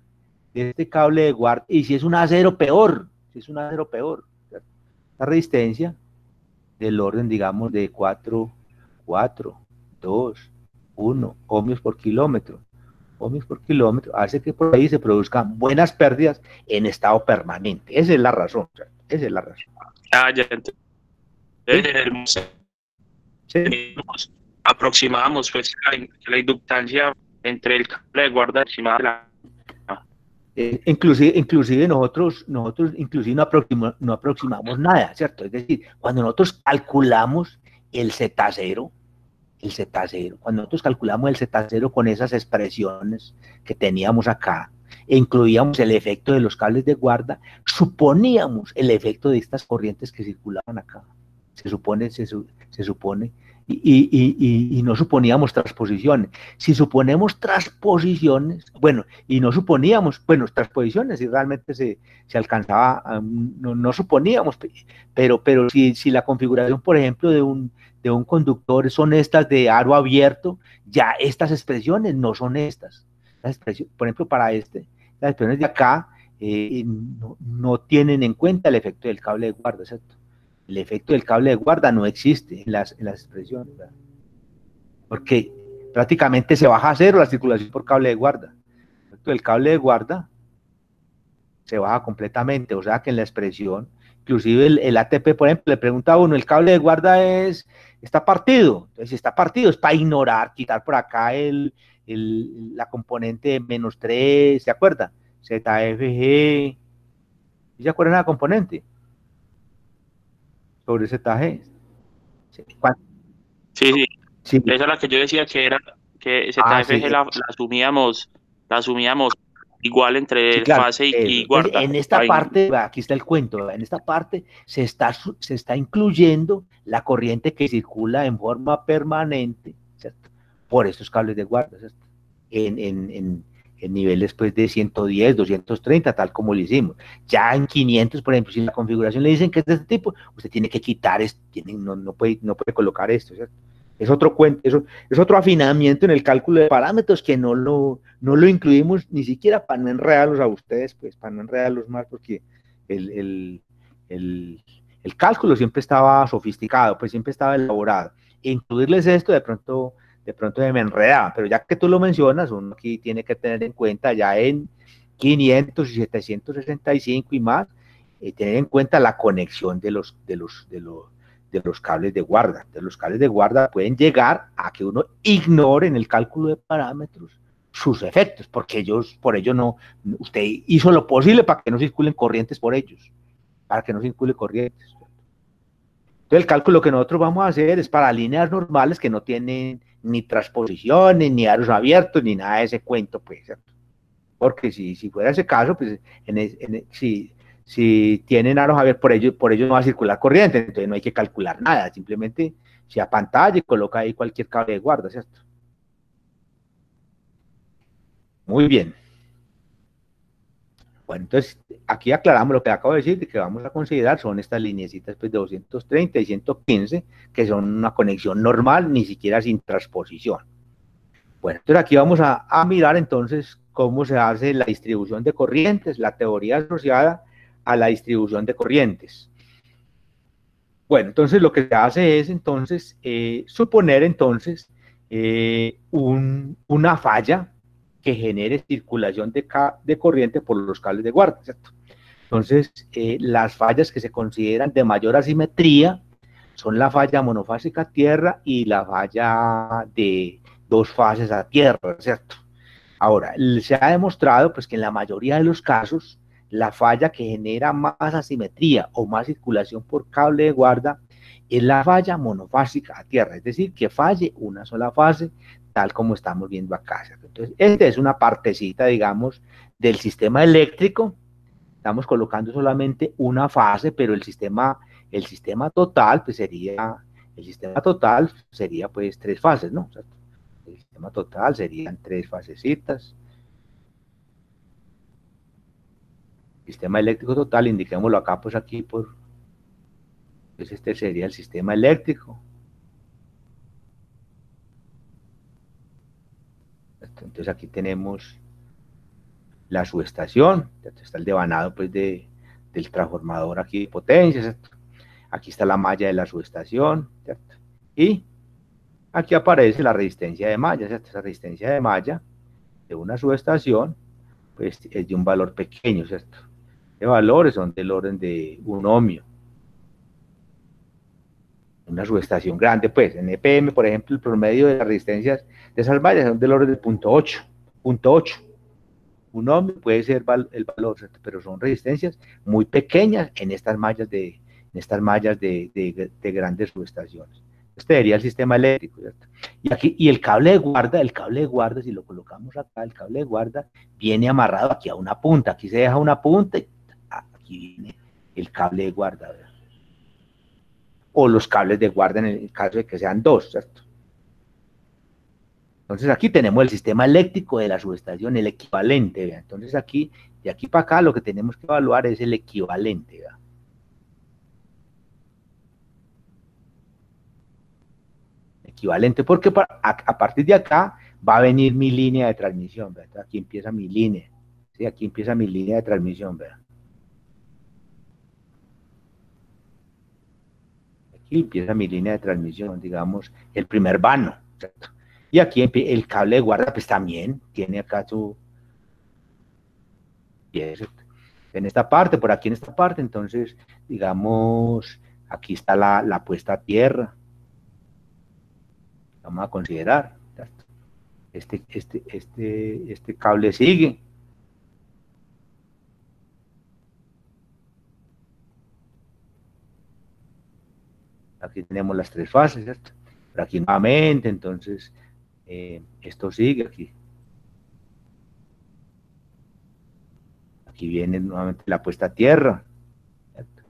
de este cable de guarda, y si es un acero peor, la resistencia del orden, digamos, de 4, 2, 1 ohmios por kilómetro, hace que por ahí se produzcan buenas pérdidas en estado permanente. Esa es la razón, ¿cierto? Esa es la razón. Ah, ya entonces, ¿sí? Sí. Aproximamos pues la inductancia entre el cable de guarda encima de la... Inclusive nosotros inclusive no aproximamos nada, ¿cierto? Es decir, cuando nosotros calculamos el Z0, cuando nosotros calculamos el Z0 con esas expresiones que teníamos acá, e incluíamos el efecto de los cables de guarda, suponíamos el efecto de estas corrientes que circulaban acá. Se supone, y no suponíamos transposiciones. Si suponemos transposiciones, bueno, y no suponíamos, bueno, transposiciones, y realmente se alcanzaba, no suponíamos, pero si la configuración, por ejemplo, de un conductor son estas de aro abierto, ya estas expresiones no son estas. Por ejemplo, para las expresiones de acá no tienen en cuenta el efecto del cable de guarda, ¿cierto? El efecto del cable de guarda no existe en las expresiones, ¿verdad? Porque prácticamente se baja a cero la circulación por cable de guarda. El efecto del cable de guarda se baja completamente, o sea que en la expresión, inclusive el ATP, por ejemplo, le pregunta a uno, el cable de guarda está partido, entonces si está partido es para ignorar, quitar por acá la componente de -3, ¿se acuerda? ZFG, ¿se acuerdan de la componente? Sobre ZG. Sí, sí, Sí, esa es la que yo decía que era que sí, ZFG la asumíamos igual sí, entre claro, fase eso. y Entonces, guarda. en esta parte, aquí está el cuento, en esta parte se está incluyendo la corriente que circula en forma permanente, ¿cierto? Por estos cables de guarda, ¿cierto? En niveles pues, de 110, 230, tal como lo hicimos. Ya en 500, por ejemplo, si la configuración le dicen que es de este tipo, usted tiene que quitar esto, no puede colocar esto, ¿cierto? Es otro cuento, es otro afinamiento en el cálculo de parámetros que no lo incluimos ni siquiera para no enredarlos a ustedes, pues para no enredarlos más, porque el, el, el, el cálculo siempre estaba sofisticado, pues siempre estaba elaborado. E incluirles esto de pronto me enredaba, pero ya que tú lo mencionas, uno aquí tiene que tener en cuenta ya en 500 y 765 y más, tener en cuenta la conexión de los cables de guarda. Entonces, los cables de guarda pueden llegar a que uno ignore en el cálculo de parámetros sus efectos, porque por ello usted hizo lo posible para que no circulen corrientes por ellos, para que no circule corrientes. Entonces, el cálculo que nosotros vamos a hacer es para líneas normales que no tienen ni transposiciones, ni aros abiertos, ni nada de ese cuento, pues, ¿cierto? Porque si fuera ese caso, pues, si si tienen aros abiertos, por ello no va a circular corriente, entonces no hay que calcular nada, simplemente se apantalla y coloca ahí cualquier cable de guarda, ¿cierto? Muy bien. Bueno, entonces aquí aclaramos lo que acabo de decir, de que vamos a considerar son estas lineecitas pues, de 230 y 115, que son una conexión normal, ni siquiera sin transposición. Bueno, entonces aquí vamos a mirar entonces cómo se hace la distribución de corrientes, la teoría asociada a la distribución de corrientes. Bueno, entonces lo que se hace es entonces suponer entonces una falla que genere circulación de corriente por los cables de guarda, ¿cierto? Entonces, las fallas que se consideran de mayor asimetría son la falla monofásica a tierra y la falla de dos fases a tierra, ¿cierto? Ahora, se ha demostrado pues, que en la mayoría de los casos, la falla que genera más asimetría o más circulación por cable de guarda es la falla monofásica a tierra, es decir, que falle una sola fase, tal como estamos viendo acá. ¿Cierto? Entonces, esta es una partecita, digamos, del sistema eléctrico. Estamos colocando solamente una fase, pero el sistema total, pues sería pues tres fases, ¿no? ¿Cierto? El sistema total serían tres fasecitas. Sistema eléctrico total, indiquémoslo acá, pues aquí pues este sería el sistema eléctrico. Entonces aquí tenemos la subestación, está el devanado pues del transformador aquí de potencia, ¿cierto? Aquí está la malla de la subestación, ¿cierto? Y aquí aparece la resistencia de malla, ¿cierto? Esa resistencia de malla de una subestación, pues es de un valor pequeño, ¿cierto? De valores son del orden de 1 ohmio. Una subestación grande, pues en EPM, por ejemplo, el promedio de las resistencias de esas mallas son del orden de 0.8. 1 ohmio puede ser el valor, ¿cierto? Pero son resistencias muy pequeñas en estas mallas de grandes subestaciones. Este sería el sistema eléctrico, ¿cierto? Y aquí, y el cable de guarda, si lo colocamos acá, el cable de guarda viene amarrado aquí a una punta, aquí se deja una punta y aquí viene el cable de guarda, ¿verdad? O los cables de guarda en el caso de que sean dos, ¿cierto? Entonces aquí tenemos el sistema eléctrico de la subestación, el equivalente, ¿verdad? Entonces aquí, de aquí para acá, lo que tenemos que evaluar es el equivalente, ¿verdad? Equivalente, porque a partir de acá va a venir mi línea de transmisión, ¿verdad? Aquí empieza mi línea, ¿sí? Aquí empieza mi línea de transmisión, ¿verdad? Aquí empieza mi línea de transmisión, digamos, el primer vano, ¿cierto? Y aquí el cable de guarda, pues también tiene acá su... En esta parte, por aquí en esta parte, entonces, digamos, aquí está la puesta a tierra. Vamos a considerar. ¿Cierto? Este cable sigue. Aquí tenemos las tres fases, ¿cierto? Pero aquí nuevamente, entonces, esto sigue aquí. Aquí viene nuevamente la puesta a tierra. ¿Cierto?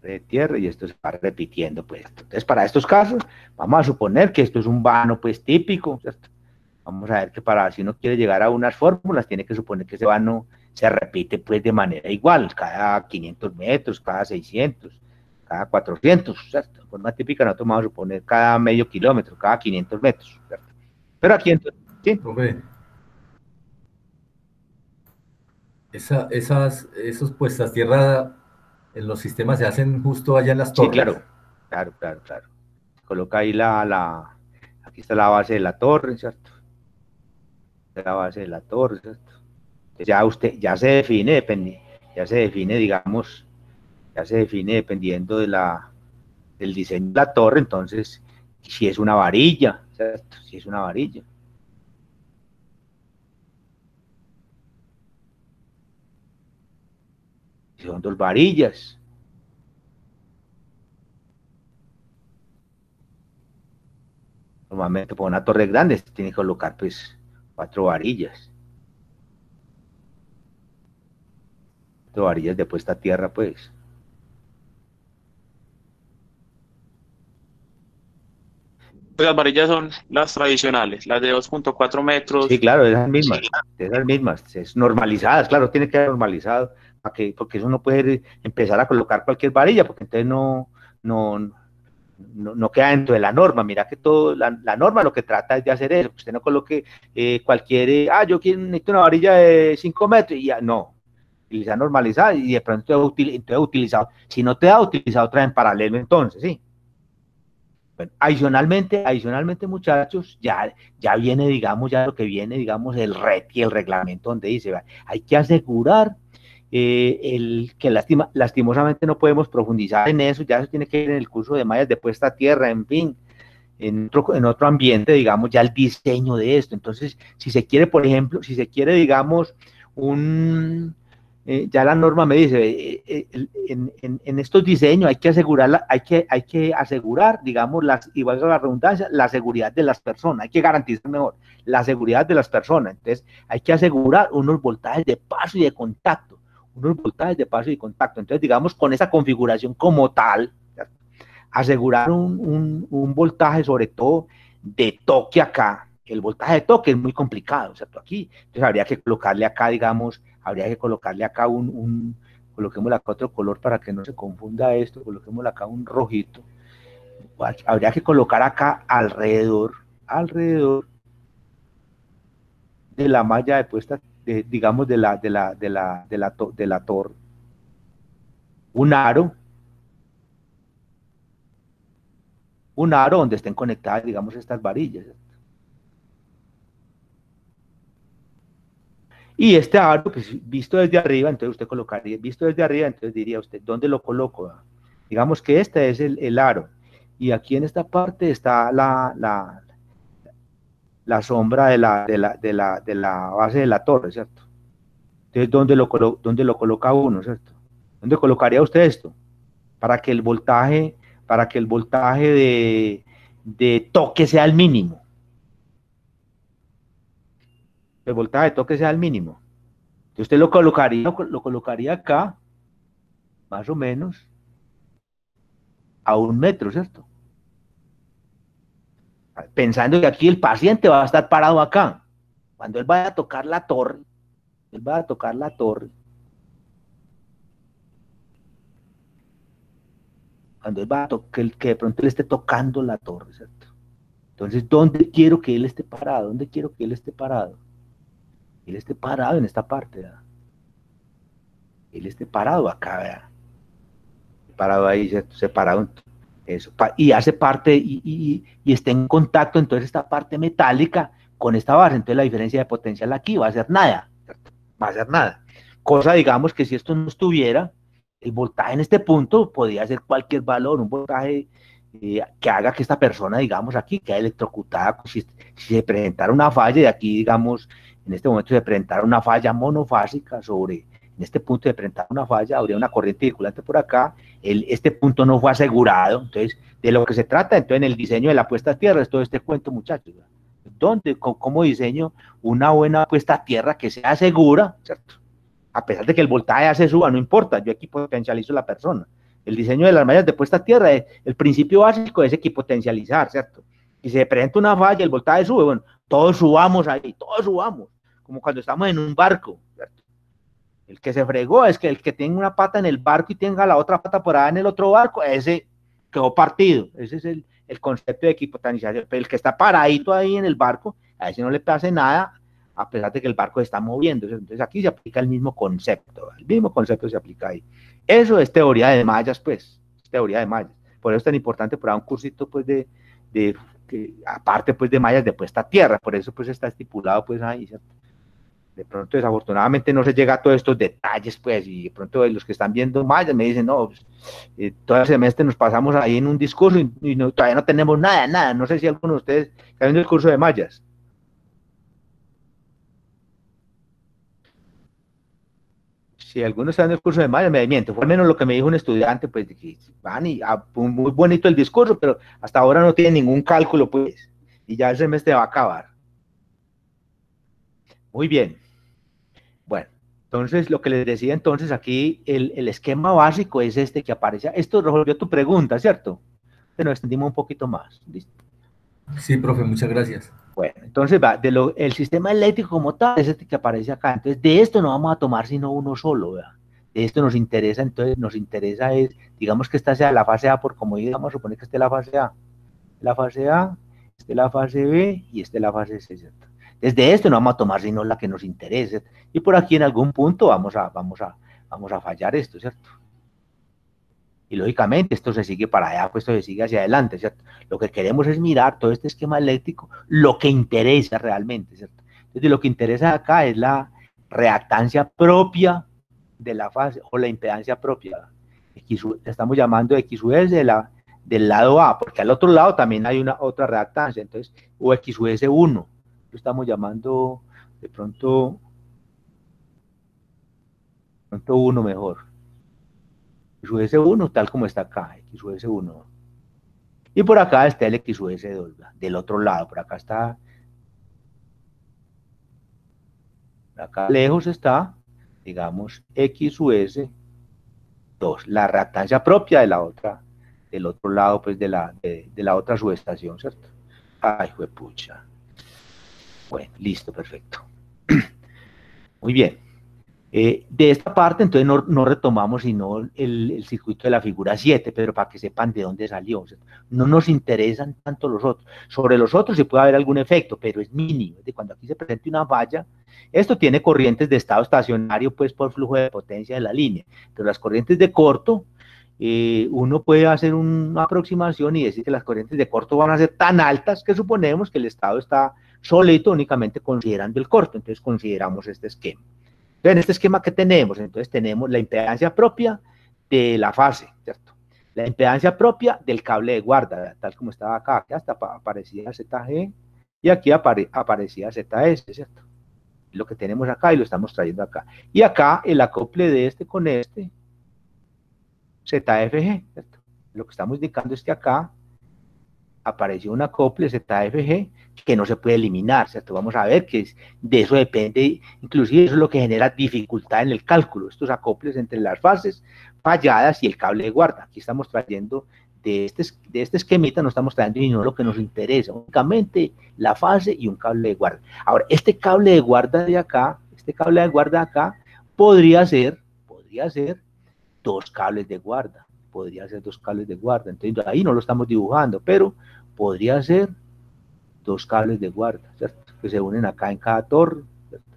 De tierra y esto se va repitiendo, pues. Entonces, para estos casos, vamos a suponer que esto es un vano, pues, típico, ¿cierto? Vamos a ver que si uno quiere llegar a unas fórmulas, tiene que suponer que ese vano se repite, pues, de manera igual, cada 500 metros, cada 600, cada 400, ¿cierto? De forma típica nosotros vamos a suponer cada medio kilómetro, cada 500 metros, ¿cierto? Pero aquí entonces, ¿sí? Profe, esos puestas tierra en los sistemas se hacen justo allá en las Sí, torres. claro, claro, claro, claro. Coloca ahí aquí está la base de la torre, ¿cierto? De la base de la torre, ¿cierto? Entonces ya ya se define, digamos, ya se define dependiendo del diseño de la torre, entonces, si es una varilla, ¿cierto? Si es una varilla. Si son dos varillas. Normalmente para una torre grande se tiene que colocar pues 4 varillas. de varillas de puesta a tierra, pues. Las varillas son las tradicionales, las de 2.4 Sí, metros. claro, esas mismas, es normalizadas, claro, tiene que ser normalizado, porque eso no puede empezar a colocar cualquier varilla, porque entonces no, no queda dentro de la norma. Mira que todo, la norma lo que trata es de hacer eso, que usted no coloque cualquier, yo necesito una varilla de 5 metros, y ya, no, y se ha normalizado, y de pronto entonces utilizado, si no te ha utilizado otra en paralelo, entonces, sí. Bueno, adicionalmente, muchachos, ya viene, digamos, ya lo que viene, digamos, el RET y el reglamento donde dice, hay que asegurar que lastimosamente no podemos profundizar en eso, ya eso tiene que ir en el curso de mallas de puesta a tierra, en fin, en otro ambiente, digamos, ya el diseño de esto. Entonces, si se quiere, por ejemplo, si se quiere, digamos, ya la norma me dice, en estos diseños hay que asegurar, hay que asegurar, digamos, y valga la redundancia, la seguridad de las personas, hay que garantizar mejor la seguridad de las personas. Entonces, hay que asegurar unos voltajes de paso y de contacto, Entonces, digamos, con esa configuración como tal, asegurar un voltaje, sobre todo de toque acá. El voltaje de toque es muy complicado, ¿cierto? Aquí, entonces habría que colocarle acá, digamos, coloquémosle acá otro color para que no se confunda esto, coloquémosle acá un rojito. Habría que colocar acá alrededor de la malla de puesta, digamos, de la torre, un aro donde estén conectadas, digamos, estas varillas. Y este aro, pues visto desde arriba, entonces usted colocaría, visto desde arriba, entonces diría usted, ¿dónde lo coloco? Digamos que este es el aro. Y aquí en esta parte está la sombra de la base de la torre, ¿cierto? Entonces, ¿dónde lo coloca uno, ¿cierto? ¿Dónde colocaría usted esto? Para que el voltaje, de toque sea el mínimo. El voltaje de toque sea el mínimo. Entonces usted lo colocaría acá, más o menos, a 1 metro, ¿cierto? Pensando que aquí el paciente va a estar parado acá. Cuando él vaya a tocar la torre, él va a tocar la torre. Cuando él va a tocar, que de pronto él esté tocando la torre, ¿cierto? Entonces, ¿dónde quiero que él esté parado? ¿Dónde quiero que él esté parado? Él esté parado en esta parte, ¿verdad? Él esté parado acá, ¿verdad? Parado ahí, ¿cierto? Separado. Eso, y hace parte, y está en contacto, entonces esta parte metálica con esta base, entonces la diferencia de potencial aquí va a ser nada, ¿cierto? Va a ser nada. Cosa, digamos, que si esto no estuviera, el voltaje en este punto podría ser cualquier valor, un voltaje que haga que esta persona, digamos, aquí quede electrocutada, si se presentara una falla, y aquí, digamos, en este momento se presentara una falla monofásica en este punto de presentar una falla, habría una corriente circulante por acá, este punto no fue asegurado, entonces, de lo que se trata, entonces, en el diseño de la puesta a tierra, es todo este cuento, muchachos, ¿dónde, cómo diseño una buena puesta a tierra que sea segura, ¿cierto? A pesar de que el voltaje se suba, no importa, yo aquí potencializo la persona. El diseño de las mallas de puesta a tierra, el principio básico es equipotencializar, ¿cierto? Si se presenta una falla, el voltaje sube, bueno, todos subamos ahí, todos subamos, como cuando estamos en un barco, ¿cierto? El que se fregó es que el que tenga una pata en el barco y tenga la otra pata por ahí en el otro barco, ese quedó partido. Ese es el concepto de equipotenciación. Pero el que está paradito ahí en el barco, a ese no le pase nada, a pesar de que el barco se está moviendo. Entonces aquí se aplica el mismo concepto. El mismo concepto se aplica ahí. Eso es teoría de mallas, pues. Es teoría de mallas. Por eso es tan importante para un cursito, pues, aparte, pues, de mallas de puesta a tierra. Por eso, pues, está estipulado, pues, ahí, ¿cierto? De pronto, desafortunadamente, no se llega a todos estos detalles, pues, y de pronto los que están viendo mallas me dicen, no, pues, todo el semestre nos pasamos ahí en un discurso y todavía no tenemos nada. No sé si alguno de ustedes está viendo el curso de mallas. Si alguno está viendo el curso de mallas, me miente. Fue al menos lo que me dijo un estudiante, pues, de que van y muy bonito el discurso, pero hasta ahora no tiene ningún cálculo, pues, y ya el semestre va a acabar. Muy bien. Bueno, Entonces, lo que les decía entonces aquí, el esquema básico es este que aparece. Esto resolvió tu pregunta, ¿cierto? Pero nos extendimos un poquito más. ¿Listo? Sí, profe, muchas gracias. Bueno, entonces va, el sistema eléctrico como tal es este que aparece acá. Entonces, de esto no vamos a tomar sino uno solo, ¿verdad? De esto nos interesa, entonces nos interesa es, digamos que esta sea la fase A por comodidad, vamos a suponer que esté la fase A. La fase A, esté la fase B y esté la fase C, ¿cierto? Desde esto no vamos a tomar sino la que nos interese. Y por aquí en algún punto vamos a fallar esto, ¿cierto? Y lógicamente esto se sigue para allá, pues esto se sigue hacia adelante, ¿cierto? Lo que queremos es mirar todo este esquema eléctrico, lo que interesa realmente, ¿cierto? Entonces lo que interesa acá es la reactancia propia de la fase, o la impedancia propia. Estamos llamando XUS del lado A, porque al otro lado también hay otra reactancia, entonces, o XUS1, lo estamos llamando de pronto 1 mejor. XUS1 tal como está acá, XUS1. Y por acá está el XUS2, del otro lado, por acá está, acá lejos está, digamos, XUS2, la reactancia propia de la otra, del otro lado, pues, de la otra subestación, ¿cierto? Ay, juepucha. Bueno, listo, perfecto. Muy bien. De esta parte, entonces, no retomamos sino el circuito de la figura 7, pero para que sepan de dónde salió. ¿Cierto? No nos interesan tanto los otros. Sobre los otros sí puede haber algún efecto, pero es mínimo. De cuando aquí se presente una falla, esto tiene corrientes de estado estacionario, pues, por flujo de potencia de la línea. Entonces, las corrientes de corto, uno puede hacer una aproximación y decir que las corrientes de corto van a ser tan altas que suponemos que el estado está solito únicamente considerando el corto. Entonces, consideramos este esquema. Entonces, en este esquema que tenemos, entonces tenemos la impedancia propia de la fase, ¿cierto? La impedancia propia del cable de guarda, tal como estaba acá, que hasta aparecía ZG y aquí aparecía ZS, ¿cierto? Lo que tenemos acá y lo estamos trayendo acá. Y acá el acople de este con este, ZFG, ¿cierto? Lo que estamos indicando es que acá apareció un acople ZFG que no se puede eliminar, ¿cierto? Vamos a ver que de eso depende, inclusive eso es lo que genera dificultad en el cálculo, estos acoples entre las fases falladas y el cable de guarda. Aquí estamos trayendo de este esquemita, no estamos trayendo sino lo que nos interesa, únicamente la fase y un cable de guarda. Ahora, este cable de guarda de acá, podría ser dos cables de guarda. Podría ser dos cables de guarda, entonces ahí no lo estamos dibujando, pero podría ser dos cables de guarda, ¿cierto? Que se unen acá en cada torre, ¿cierto?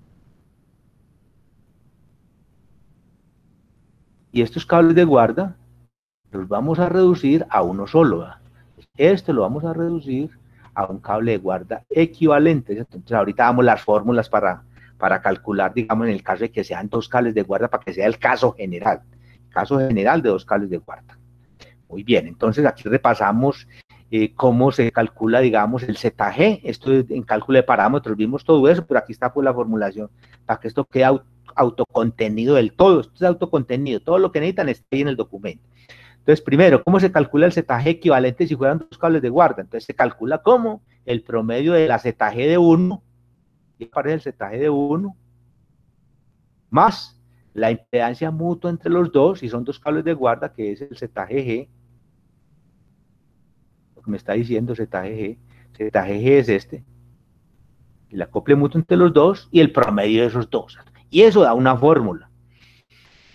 Y estos cables de guarda los vamos a reducir a uno solo, ¿verdad? Esto lo vamos a reducir a un cable de guarda equivalente, ¿cierto? Entonces ahorita damos las fórmulas para calcular, digamos, en el caso de que sean dos cables de guarda, para que sea el caso general de dos cables de guarda. Muy bien, entonces aquí repasamos cómo se calcula, digamos, el ZG, esto es en cálculo de parámetros, vimos todo eso, pero aquí está pues la formulación, para que esto quede autocontenido del todo, esto es autocontenido, todo lo que necesitan está ahí en el documento. Entonces, primero, ¿cómo se calcula el ZG equivalente si fueran dos cables de guarda? Entonces se calcula como el promedio de la ZG de 1, y aparece el ZG de 1, más la impedancia mutua entre los dos, si son dos cables de guarda, que es el ZGG, lo que me está diciendo ZGG es este, el acople mutuo entre los dos y el promedio de esos dos, y eso da una fórmula,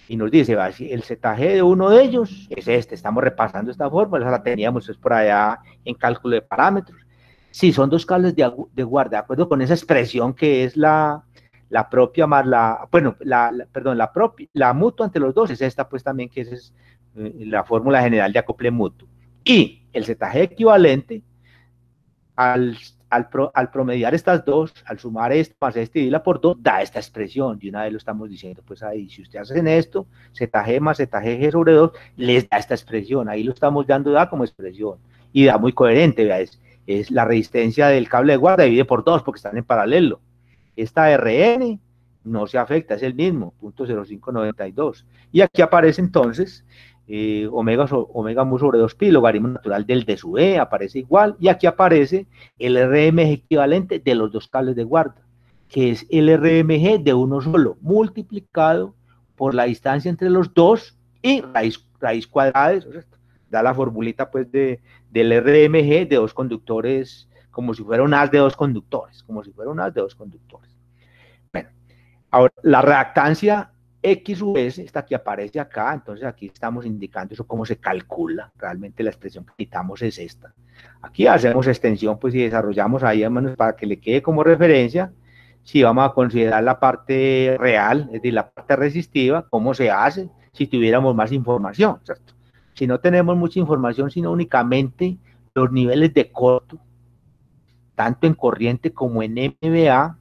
y nos dice, el ZG de uno de ellos es este, estamos repasando esta fórmula, esa la teníamos es por allá en cálculo de parámetros, si son dos cables de guarda, de acuerdo con esa expresión que es la propia más la mutua entre los dos, es esta pues también que es la fórmula general de acople mutuo. Y el ZG equivalente, al promediar estas dos, al sumar esto más este y dividirla por 2, da esta expresión, de una vez lo estamos diciendo, pues ahí, si ustedes hacen esto, ZG más ZGG sobre 2, les da esta expresión, ahí lo estamos dando como expresión, y da muy coherente, vea, es la resistencia del cable de guarda divide por 2, porque están en paralelo. Esta RN no se afecta, es el mismo, 0.0592. Y aquí aparece entonces omega mu sobre 2pi, logaritmo natural del D sub E, aparece igual, y aquí aparece el RM equivalente de los dos cables de guarda, que es el RMG de uno solo, multiplicado por la distancia entre los dos y raíz cuadrada de eso, ¿cierto? Da la formulita pues del RMG de dos conductores, como si fuera un haz de dos conductores, como si fuera un haz de dos conductores. Bueno, ahora la reactancia XUS, esta que aparece acá, entonces aquí estamos indicando eso, cómo se calcula, realmente la expresión que necesitamos es esta. Aquí hacemos extensión, pues, y desarrollamos ahí, hermanos, para que le quede como referencia, si vamos a considerar la parte real, es decir, la parte resistiva, cómo se hace, si tuviéramos más información, ¿cierto? Si no tenemos mucha información, sino únicamente los niveles de corto, tanto en corriente como en MVA,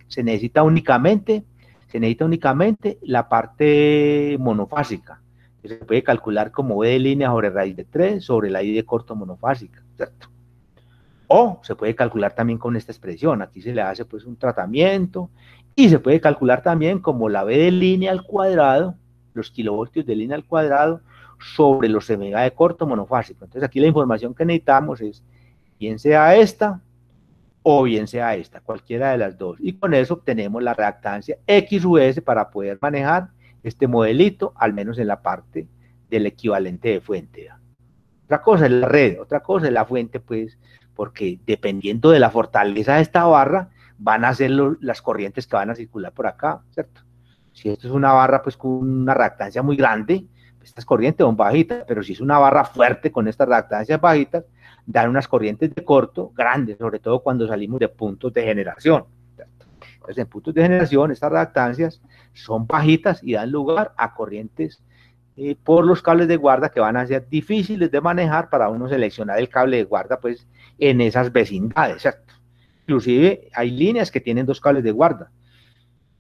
se necesita únicamente la parte monofásica. Se puede calcular como V de línea sobre raíz de 3 sobre la I de corto monofásica, ¿cierto? O se puede calcular también con esta expresión, aquí se le hace pues un tratamiento, y se puede calcular también como la V de línea al cuadrado, los kilovoltios de línea al cuadrado, sobre los MVA de corto monofásico. Entonces aquí la información que necesitamos es, bien sea esta, o bien sea esta, cualquiera de las dos. Y con eso obtenemos la reactancia XUS para poder manejar este modelito, al menos en la parte del equivalente de fuente. Otra cosa es la red, otra cosa es la fuente, pues, porque dependiendo de la fortaleza de esta barra, van a ser las corrientes que van a circular por acá, ¿cierto? Si esto es una barra, pues, con una reactancia muy grande, estas corrientes son bajitas, pero si es una barra fuerte con estas reactancias bajitas, dan unas corrientes de corto grandes, sobre todo cuando salimos de puntos de generación. Entonces, en puntos de generación, estas reactancias son bajitas y dan lugar a corrientes por los cables de guarda que van a ser difíciles de manejar para uno seleccionar el cable de guarda, pues, en esas vecindades, ¿cierto? Inclusive hay líneas que tienen dos cables de guarda,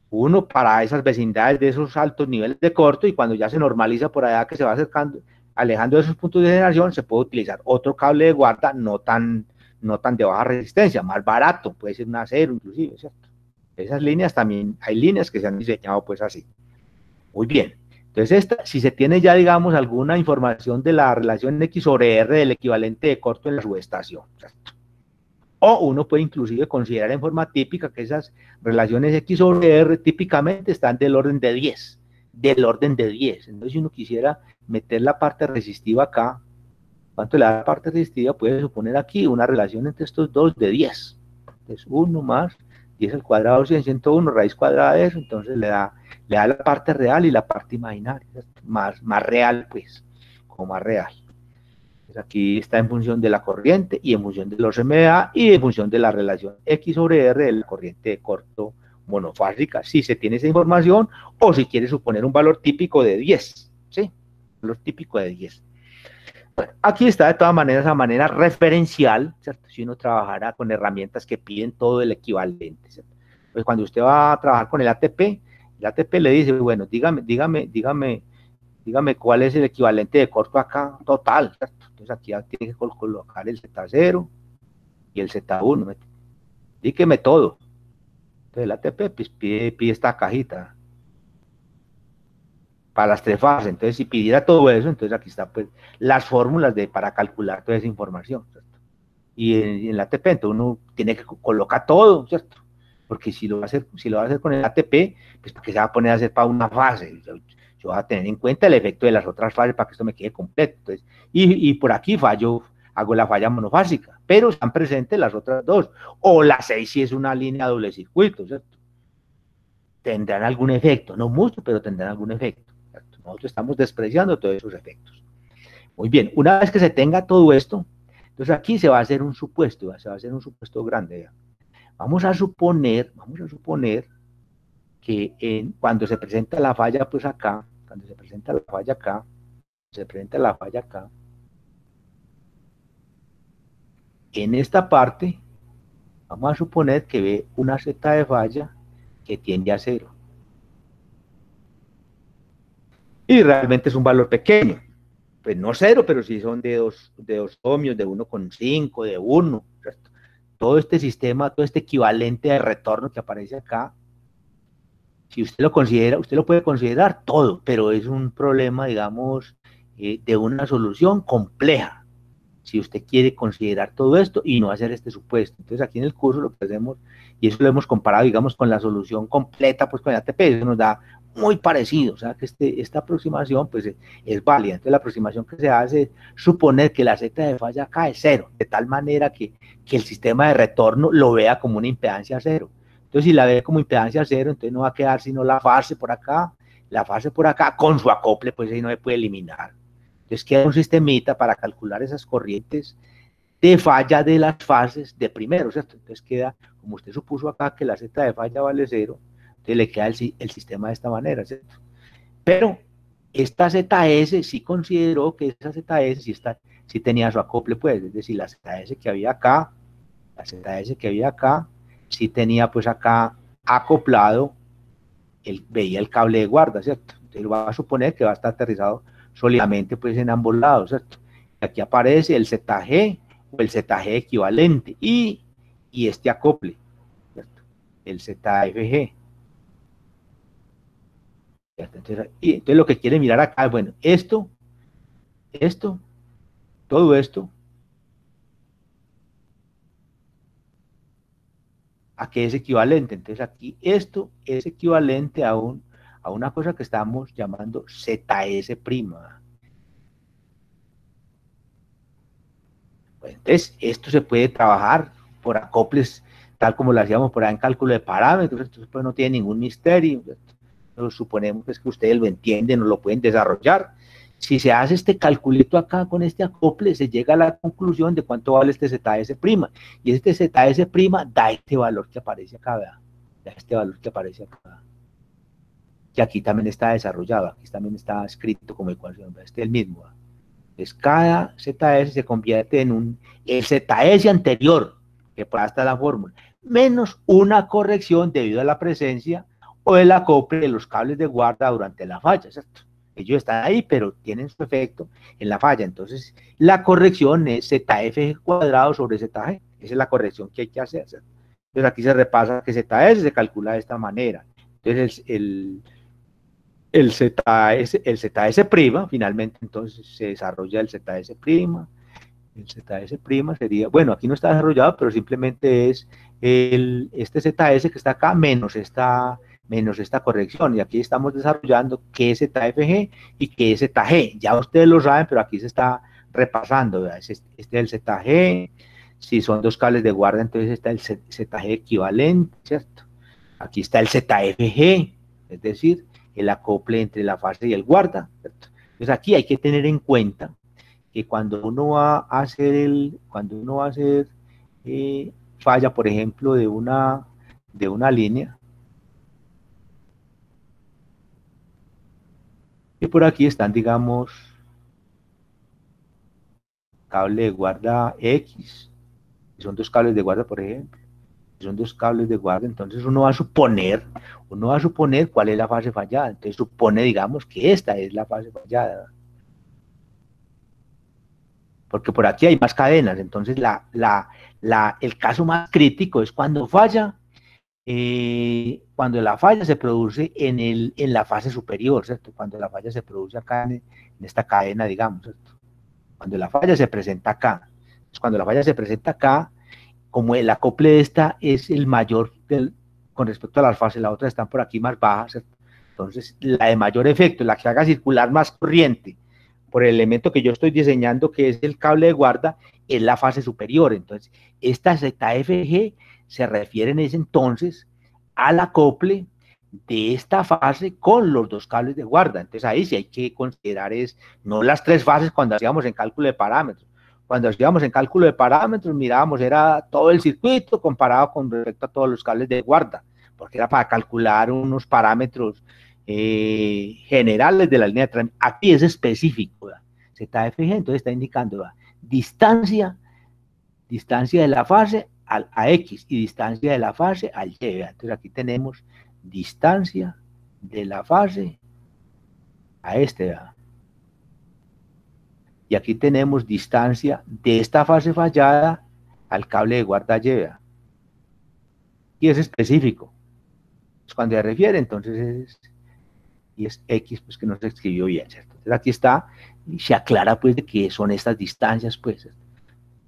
uno para esas vecindades de esos altos niveles de corto, y cuando ya se normaliza por allá que se va acercando, alejando de esos puntos de generación, se puede utilizar otro cable de guarda no tan de baja resistencia, más barato, puede ser un acero inclusive, ¿cierto? Esas líneas también, hay líneas que se han diseñado pues así. Muy bien. Entonces, si se tiene ya, digamos, alguna información de la relación X sobre R del equivalente de corto en la subestación, ¿cierto? O uno puede inclusive considerar en forma típica que esas relaciones X sobre R típicamente están del orden de 10, Entonces, si uno quisiera meter la parte resistiva acá, ¿cuánto le da la parte resistiva? Puede suponer aquí una relación entre estos dos de 10. Entonces, 1 más 10 al cuadrado, 101, raíz cuadrada de eso, entonces le da la parte real y la parte imaginaria, más real, pues, como más real. Entonces aquí está en función de la corriente y en función de los MA y en función de la relación X sobre R de la corriente de corto monofásica, si se tiene esa información, o si quiere suponer un valor típico de 10, ¿sí? Valor típico de 10. Bueno, aquí está de todas maneras esa manera referencial, ¿cierto? Si uno trabajara con herramientas que piden todo el equivalente, ¿cierto? Pues cuando usted va a trabajar con el ATP le dice, bueno, dígame cuál es el equivalente de corto acá total, ¿cierto? Entonces aquí ya tiene que colocar el Z0 y el Z1, dígame todo. Entonces el ATP pues, pide esta cajita para las tres fases. Entonces, si pidiera todo eso, entonces aquí está pues las fórmulas para calcular toda esa información, ¿cierto? Y en la ATP, entonces uno tiene que colocar todo, ¿cierto? Porque si lo va a hacer con el ATP, pues porque se va a poner a hacer para una fase. Yo voy a tener en cuenta el efecto de las otras fases para que esto me quede completo. Entonces, y por aquí hago la falla monofásica, pero están presentes las otras dos. O la 6 si es una línea doble circuito, ¿cierto? Tendrán algún efecto, no mucho, pero tendrán algún efecto. ¿Cierto? Nosotros estamos despreciando todos esos efectos. Muy bien, una vez que se tenga todo esto, entonces aquí se va a hacer un supuesto, grande. ¿Ya? Vamos a suponer que cuando se presenta la falla, pues acá, en esta parte, vamos a suponer que ve una Z de falla que tiende a 0. Y realmente es un valor pequeño. Pues no 0, pero sí son de 2 ohmios, de 1,5, de 1. ¿Cierto? Todo este sistema, todo este equivalente de retorno que aparece acá, si usted lo considera, usted lo puede considerar todo, pero es un problema, digamos, de una solución compleja. si usted quiere considerar todo esto y no hacer este supuesto. Entonces aquí en el curso lo que hacemos, y eso lo hemos comparado, digamos, con la solución completa, pues con el ATP, eso nos da muy parecido, o sea que esta aproximación pues es válida. Entonces la aproximación que se hace es suponer que la Z de falla acá es cero, de tal manera que el sistema de retorno lo vea como una impedancia cero. Entonces si la ve como impedancia cero, entonces no va a quedar sino la fase por acá, con su acople, pues ahí no se puede eliminar. Entonces queda un sistemita para calcular esas corrientes de falla de las fases de primero, ¿cierto? Entonces queda, como usted supuso acá, que la Z de falla vale cero, entonces le queda el sistema de esta manera, ¿cierto? Pero esta ZS sí consideró que esa ZS sí tenía su acople, pues, es decir, la ZS que había acá, sí tenía pues acá acoplado, veía el cable de guarda, ¿cierto? Entonces va a suponer que va a estar aterrizado sólidamente pues en ambos lados, ¿cierto? Aquí aparece el ZG o el ZG equivalente y este acople, ¿cierto? El ZFG. Entonces lo que quiere mirar acá, bueno, todo esto, ¿a qué es equivalente? Entonces aquí esto es equivalente a una cosa que estamos llamando ZS'. Bueno, entonces esto se puede trabajar por acoples tal como lo hacíamos por ahí en cálculo de parámetros, entonces pues no tiene ningún misterio, ¿cierto? Suponemos pues, que ustedes lo entienden o lo pueden desarrollar. Si se hace este calculito acá con este acople, se llega a la conclusión de cuánto vale este ZS', y este ZS' da este valor que aparece acá, ¿verdad? Da este valor que aparece acá, que aquí también está desarrollado, aquí también está escrito como ecuación, ¿verdad? Este es el mismo, ¿verdad? Entonces cada ZS se convierte en el ZS anterior, que por ahí está la fórmula, menos una corrección debido a la presencia o el acople de los cables de guarda durante la falla, ¿cierto? Ellos están ahí, pero tienen su efecto en la falla. Entonces, la corrección es ZF cuadrado sobre ZG. Esa es la corrección que hay que hacer, ¿cierto? Entonces, aquí se repasa que ZS se calcula de esta manera. Entonces, el ZS', finalmente, entonces se desarrolla el ZS'. El ZS' sería, bueno, aquí no está desarrollado, pero simplemente es este ZS que está acá menos esta corrección, y aquí estamos desarrollando qué es ZFG y qué es ZG. Ya ustedes lo saben, pero aquí se está repasando, ¿verdad? Este es el ZG, si son dos cables de guarda, entonces está el ZG equivalente, ¿cierto? Aquí está el ZFG, es decir, el acople entre la fase y el guarda, ¿cierto? Entonces aquí hay que tener en cuenta que cuando uno va a hacer falla, por ejemplo, de una línea, y por aquí están, digamos, cable de guarda X, son dos cables de guarda, por ejemplo, son dos cables de guarda, entonces uno va a suponer cuál es la fase fallada, entonces supone, digamos, que esta es la fase fallada, porque por aquí hay más cadenas, entonces el caso más crítico es cuando falla, cuando la falla se produce en la fase superior, ¿cierto? Cuando la falla se produce acá en esta cadena, digamos, ¿cierto? Cuando la falla se presenta acá. Entonces, cuando la falla se presenta acá, como el acople de esta es el mayor con respecto a las fases, las otras están por aquí más bajas, ¿cierto? Entonces, la de mayor efecto, la que haga circular más corriente por el elemento que yo estoy diseñando, que es el cable de guarda, es la fase superior. Entonces, esta ZFG se refiere en ese entonces al acople de esta fase con los dos cables de guarda. Entonces ahí sí hay que considerar no las tres fases cuando hacíamos en cálculo de parámetros. Cuando hacíamos en cálculo de parámetros mirábamos, era todo el circuito comparado con respecto a todos los cables de guarda, porque era para calcular unos parámetros generales de la línea de transmisión. Aquí es específico, ¿verdad? ZFG, entonces está indicando, ¿verdad? distancia de la fase a X y distancia de la fase al Y. Entonces aquí tenemos distancia de la fase a este, ¿verdad? Y aquí tenemos distancia de esta fase fallada al cable de guarda Y, ¿verdad? Y es específico. Pues cuando se refiere, entonces es X, pues que no se escribió bien, ¿cierto? Entonces aquí está, y se aclara pues de que son estas distancias, pues.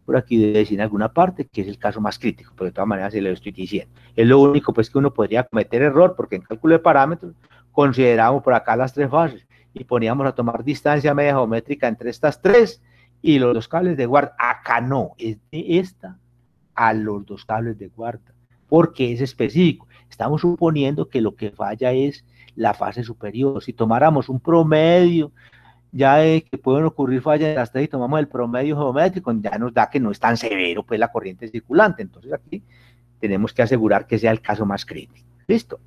por aquí debe decir en alguna parte que es el caso más crítico, pero de todas maneras se lo estoy diciendo. Es lo único pues que uno podría cometer error, porque en cálculo de parámetros consideramos por acá las tres fases y poníamos a tomar distancia media geométrica entre estas tres y los dos cables de guarda. Acá no, es de esta a los dos cables de guarda, porque es específico. Estamos suponiendo que lo que falla es la fase superior. Si tomáramos un promedio, ya que pueden ocurrir fallas en las tres y tomamos el promedio geométrico, ya nos da que no es tan severo pues la corriente circulante. Entonces aquí tenemos que asegurar que sea el caso más crítico. ¿Listo?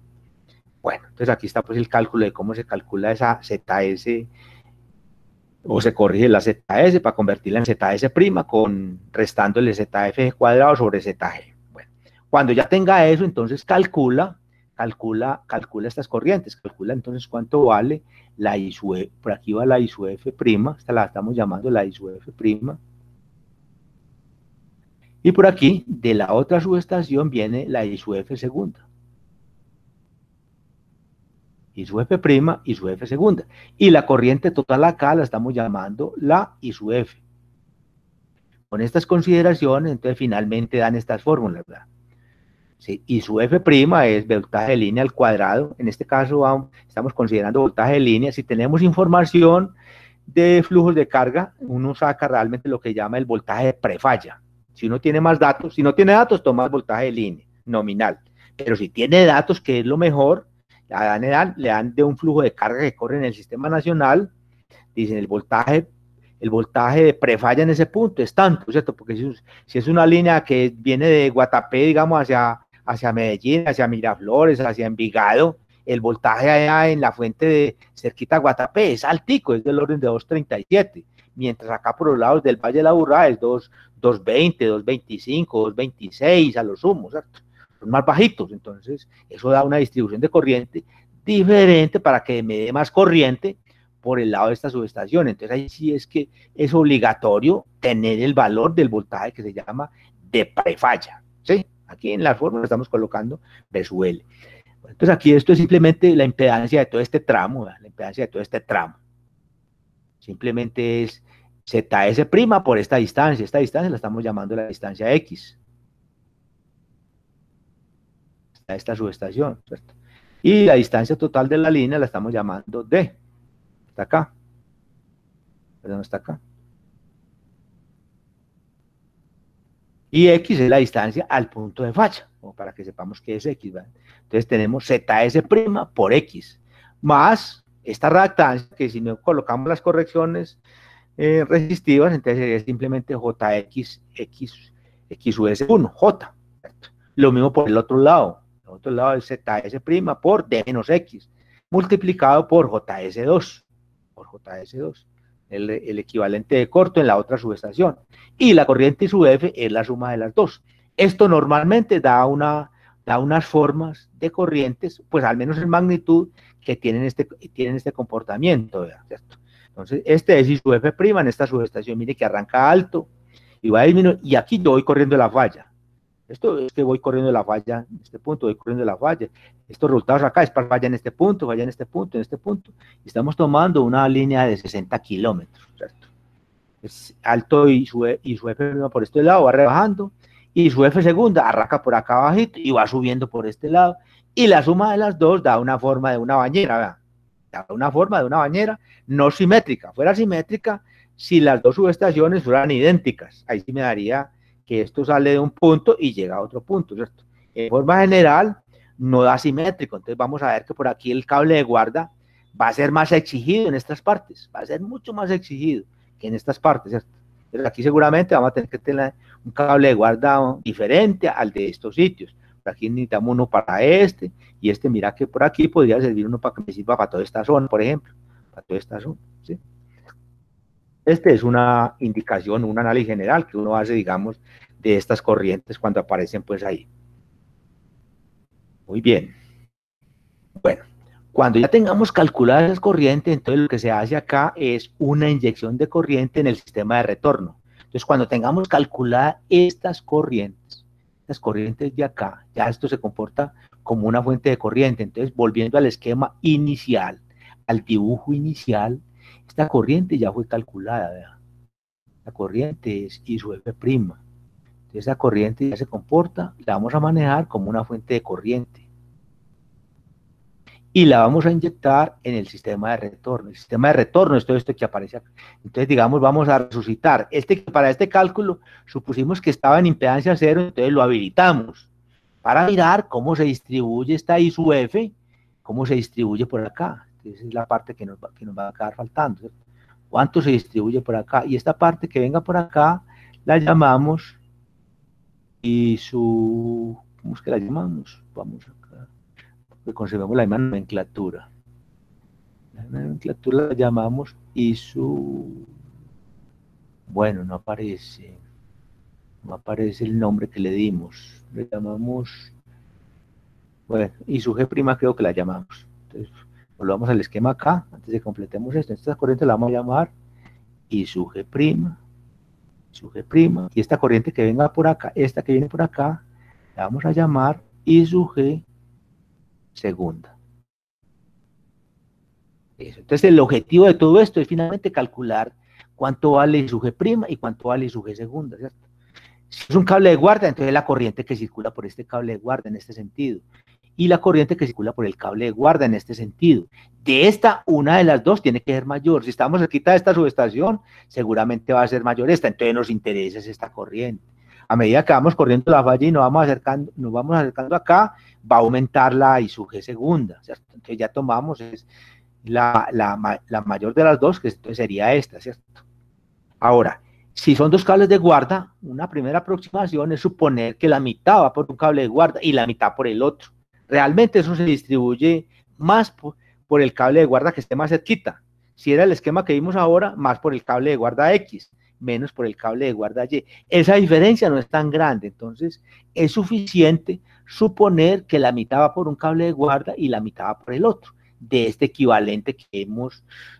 Bueno, entonces aquí está pues el cálculo de cómo se calcula esa ZS o se corrige la ZS para convertirla en ZS' restándole ZF cuadrado sobre ZG. Bueno, cuando ya tenga eso, entonces calcula estas corrientes, calcula entonces cuánto vale la I sub F, por aquí va la I sub F', esta la estamos llamando la I sub F', y por aquí, de la otra subestación, viene la I sub F segunda. I sub F', I sub F segunda. Y la corriente total acá la estamos llamando la I sub F. Con estas consideraciones, entonces finalmente dan estas fórmulas, ¿verdad? Sí, I sub F' es voltaje de línea al cuadrado. En este caso estamos considerando voltaje de línea. Si tenemos información de flujos de carga, uno saca realmente lo que llama el voltaje de prefalla. Si uno tiene más datos, si no tiene datos, toma el voltaje de línea nominal. Pero si tiene datos, que es lo mejor, le dan de un flujo de carga que corre en el sistema nacional, dicen el voltaje de prefalla en ese punto es tanto, ¿cierto? Porque si es una línea que viene de Guatapé, digamos, hacia Medellín, hacia Miraflores, hacia Envigado, el voltaje allá en la fuente de cerquita a Guatapé es altico, es del orden de 237, mientras acá por los lados del Valle de la Burrada es 220, 225, 226 a lo sumo, ¿cierto? Son más bajitos, entonces eso da una distribución de corriente diferente para que me dé más corriente por el lado de esta subestación. Entonces ahí sí es que es obligatorio tener el valor del voltaje que se llama de prefalla, ¿sí? Aquí en la fórmula estamos colocando B sub L. Entonces aquí esto es simplemente la impedancia de todo este tramo, ¿verdad? La impedancia de todo este tramo. Simplemente es ZS' por esta distancia la estamos llamando la distancia X. Esta subestación, ¿cierto? Y la distancia total de la línea la estamos llamando D. Está acá. Perdón, está acá. Y X es la distancia al punto de falla, como para que sepamos qué es X, ¿verdad? Entonces tenemos ZS' por X, más esta reactancia, que si no colocamos las correcciones resistivas, entonces es simplemente JX, X sub S1, J. ¿Cierto? Lo mismo por el otro lado. El otro lado es ZS' por D menos X, multiplicado por JS2, el equivalente de corto en la otra subestación. Y la corriente I sub F es la suma de las dos. Esto normalmente da unas formas de corrientes, pues al menos en magnitud, que tienen este comportamiento, ¿cierto? Entonces, este es I sub F' en esta subestación, mire que arranca alto y va a disminuir, y aquí yo voy corriendo la falla. Esto es que voy corriendo la falla en este punto, voy corriendo la falla. Estos resultados acá es para falla en este punto, falla en este punto, en este punto. Y estamos tomando una línea de 60 kilómetros, ¿cierto? Es alto y su F por este lado va rebajando, y su F segunda arranca por acá abajito y va subiendo por este lado. Y la suma de las dos da una forma de una bañera, ¿verdad? Da una forma de una bañera no simétrica. Fuera simétrica si las dos subestaciones fueran idénticas. Ahí sí me daría que esto sale de un punto y llega a otro punto, ¿cierto? En forma general, no da simétrico, entonces vamos a ver que por aquí el cable de guarda va a ser más exigido en estas partes, va a ser mucho más exigido que en estas partes, ¿cierto? Entonces aquí seguramente vamos a tener que tener un cable de guarda diferente al de estos sitios. Por aquí necesitamos uno para este, y mira que por aquí podría servir uno para que me sirva para toda esta zona, por ejemplo, para toda esta zona, ¿sí? Este es una indicación, un análisis general que uno hace, digamos, de estas corrientes cuando aparecen pues ahí. Muy bien. Bueno, cuando ya tengamos calculadas esas corrientes, entonces lo que se hace acá es una inyección de corriente en el sistema de retorno. Entonces, cuando tengamos calculadas estas corrientes de acá, ya esto se comporta como una fuente de corriente. Entonces, volviendo al esquema inicial, al dibujo inicial, esta corriente ya fue calculada, ¿verdad? la corriente es I sub F'. Entonces esa corriente ya se comporta, la vamos a manejar como una fuente de corriente. Y la vamos a inyectar en el sistema de retorno. El sistema de retorno es todo esto que aparece acá. Entonces, digamos, vamos a resucitar. Para este cálculo supusimos que estaba en impedancia cero, entonces lo habilitamos para mirar cómo se distribuye esta I sub F, cómo se distribuye por acá. Esa es la parte que nos va a quedar faltando, ¿cierto? ¿Cuánto se distribuye por acá? Y esta parte que venga por acá la llamamos I sub... ¿Cómo es que la llamamos? Vamos acá. Que conservemos la misma nomenclatura. La nomenclatura la llamamos I sub... Bueno, no aparece el nombre que le dimos. Le llamamos... Bueno, I sub G' creo que la llamamos. Entonces, volvamos al esquema acá, antes de que completemos esto. Esta corriente la vamos a llamar I sub G', y esta corriente que venga por acá, esta que viene por acá, la vamos a llamar I sub G segunda. Eso. Entonces el objetivo de todo esto es finalmente calcular cuánto vale I sub G' y cuánto vale I sub G segunda, ¿cierto? Si es un cable de guarda, entonces la corriente que circula por este cable de guarda en este sentido, y la corriente que circula por el cable de guarda en este sentido. De esta, una de las dos tiene que ser mayor. Si estamos cerquita de esta subestación, seguramente va a ser mayor esta, entonces nos interesa esta corriente. A medida que vamos corriendo la falla y nos vamos acercando acá, va a aumentar la I sub G segunda, ¿cierto? Entonces ya tomamos la mayor de las dos, que entonces sería esta, ¿cierto? Ahora, si son dos cables de guarda, una primera aproximación es suponer que la mitad va por un cable de guarda y la mitad por el otro. Realmente eso se distribuye más por el cable de guarda que esté más cerquita. Si era el esquema que vimos ahora, más por el cable de guarda X, menos por el cable de guarda Y. Esa diferencia no es tan grande, entonces es suficiente suponer que la mitad va por un cable de guarda y la mitad va por el otro, de este equivalente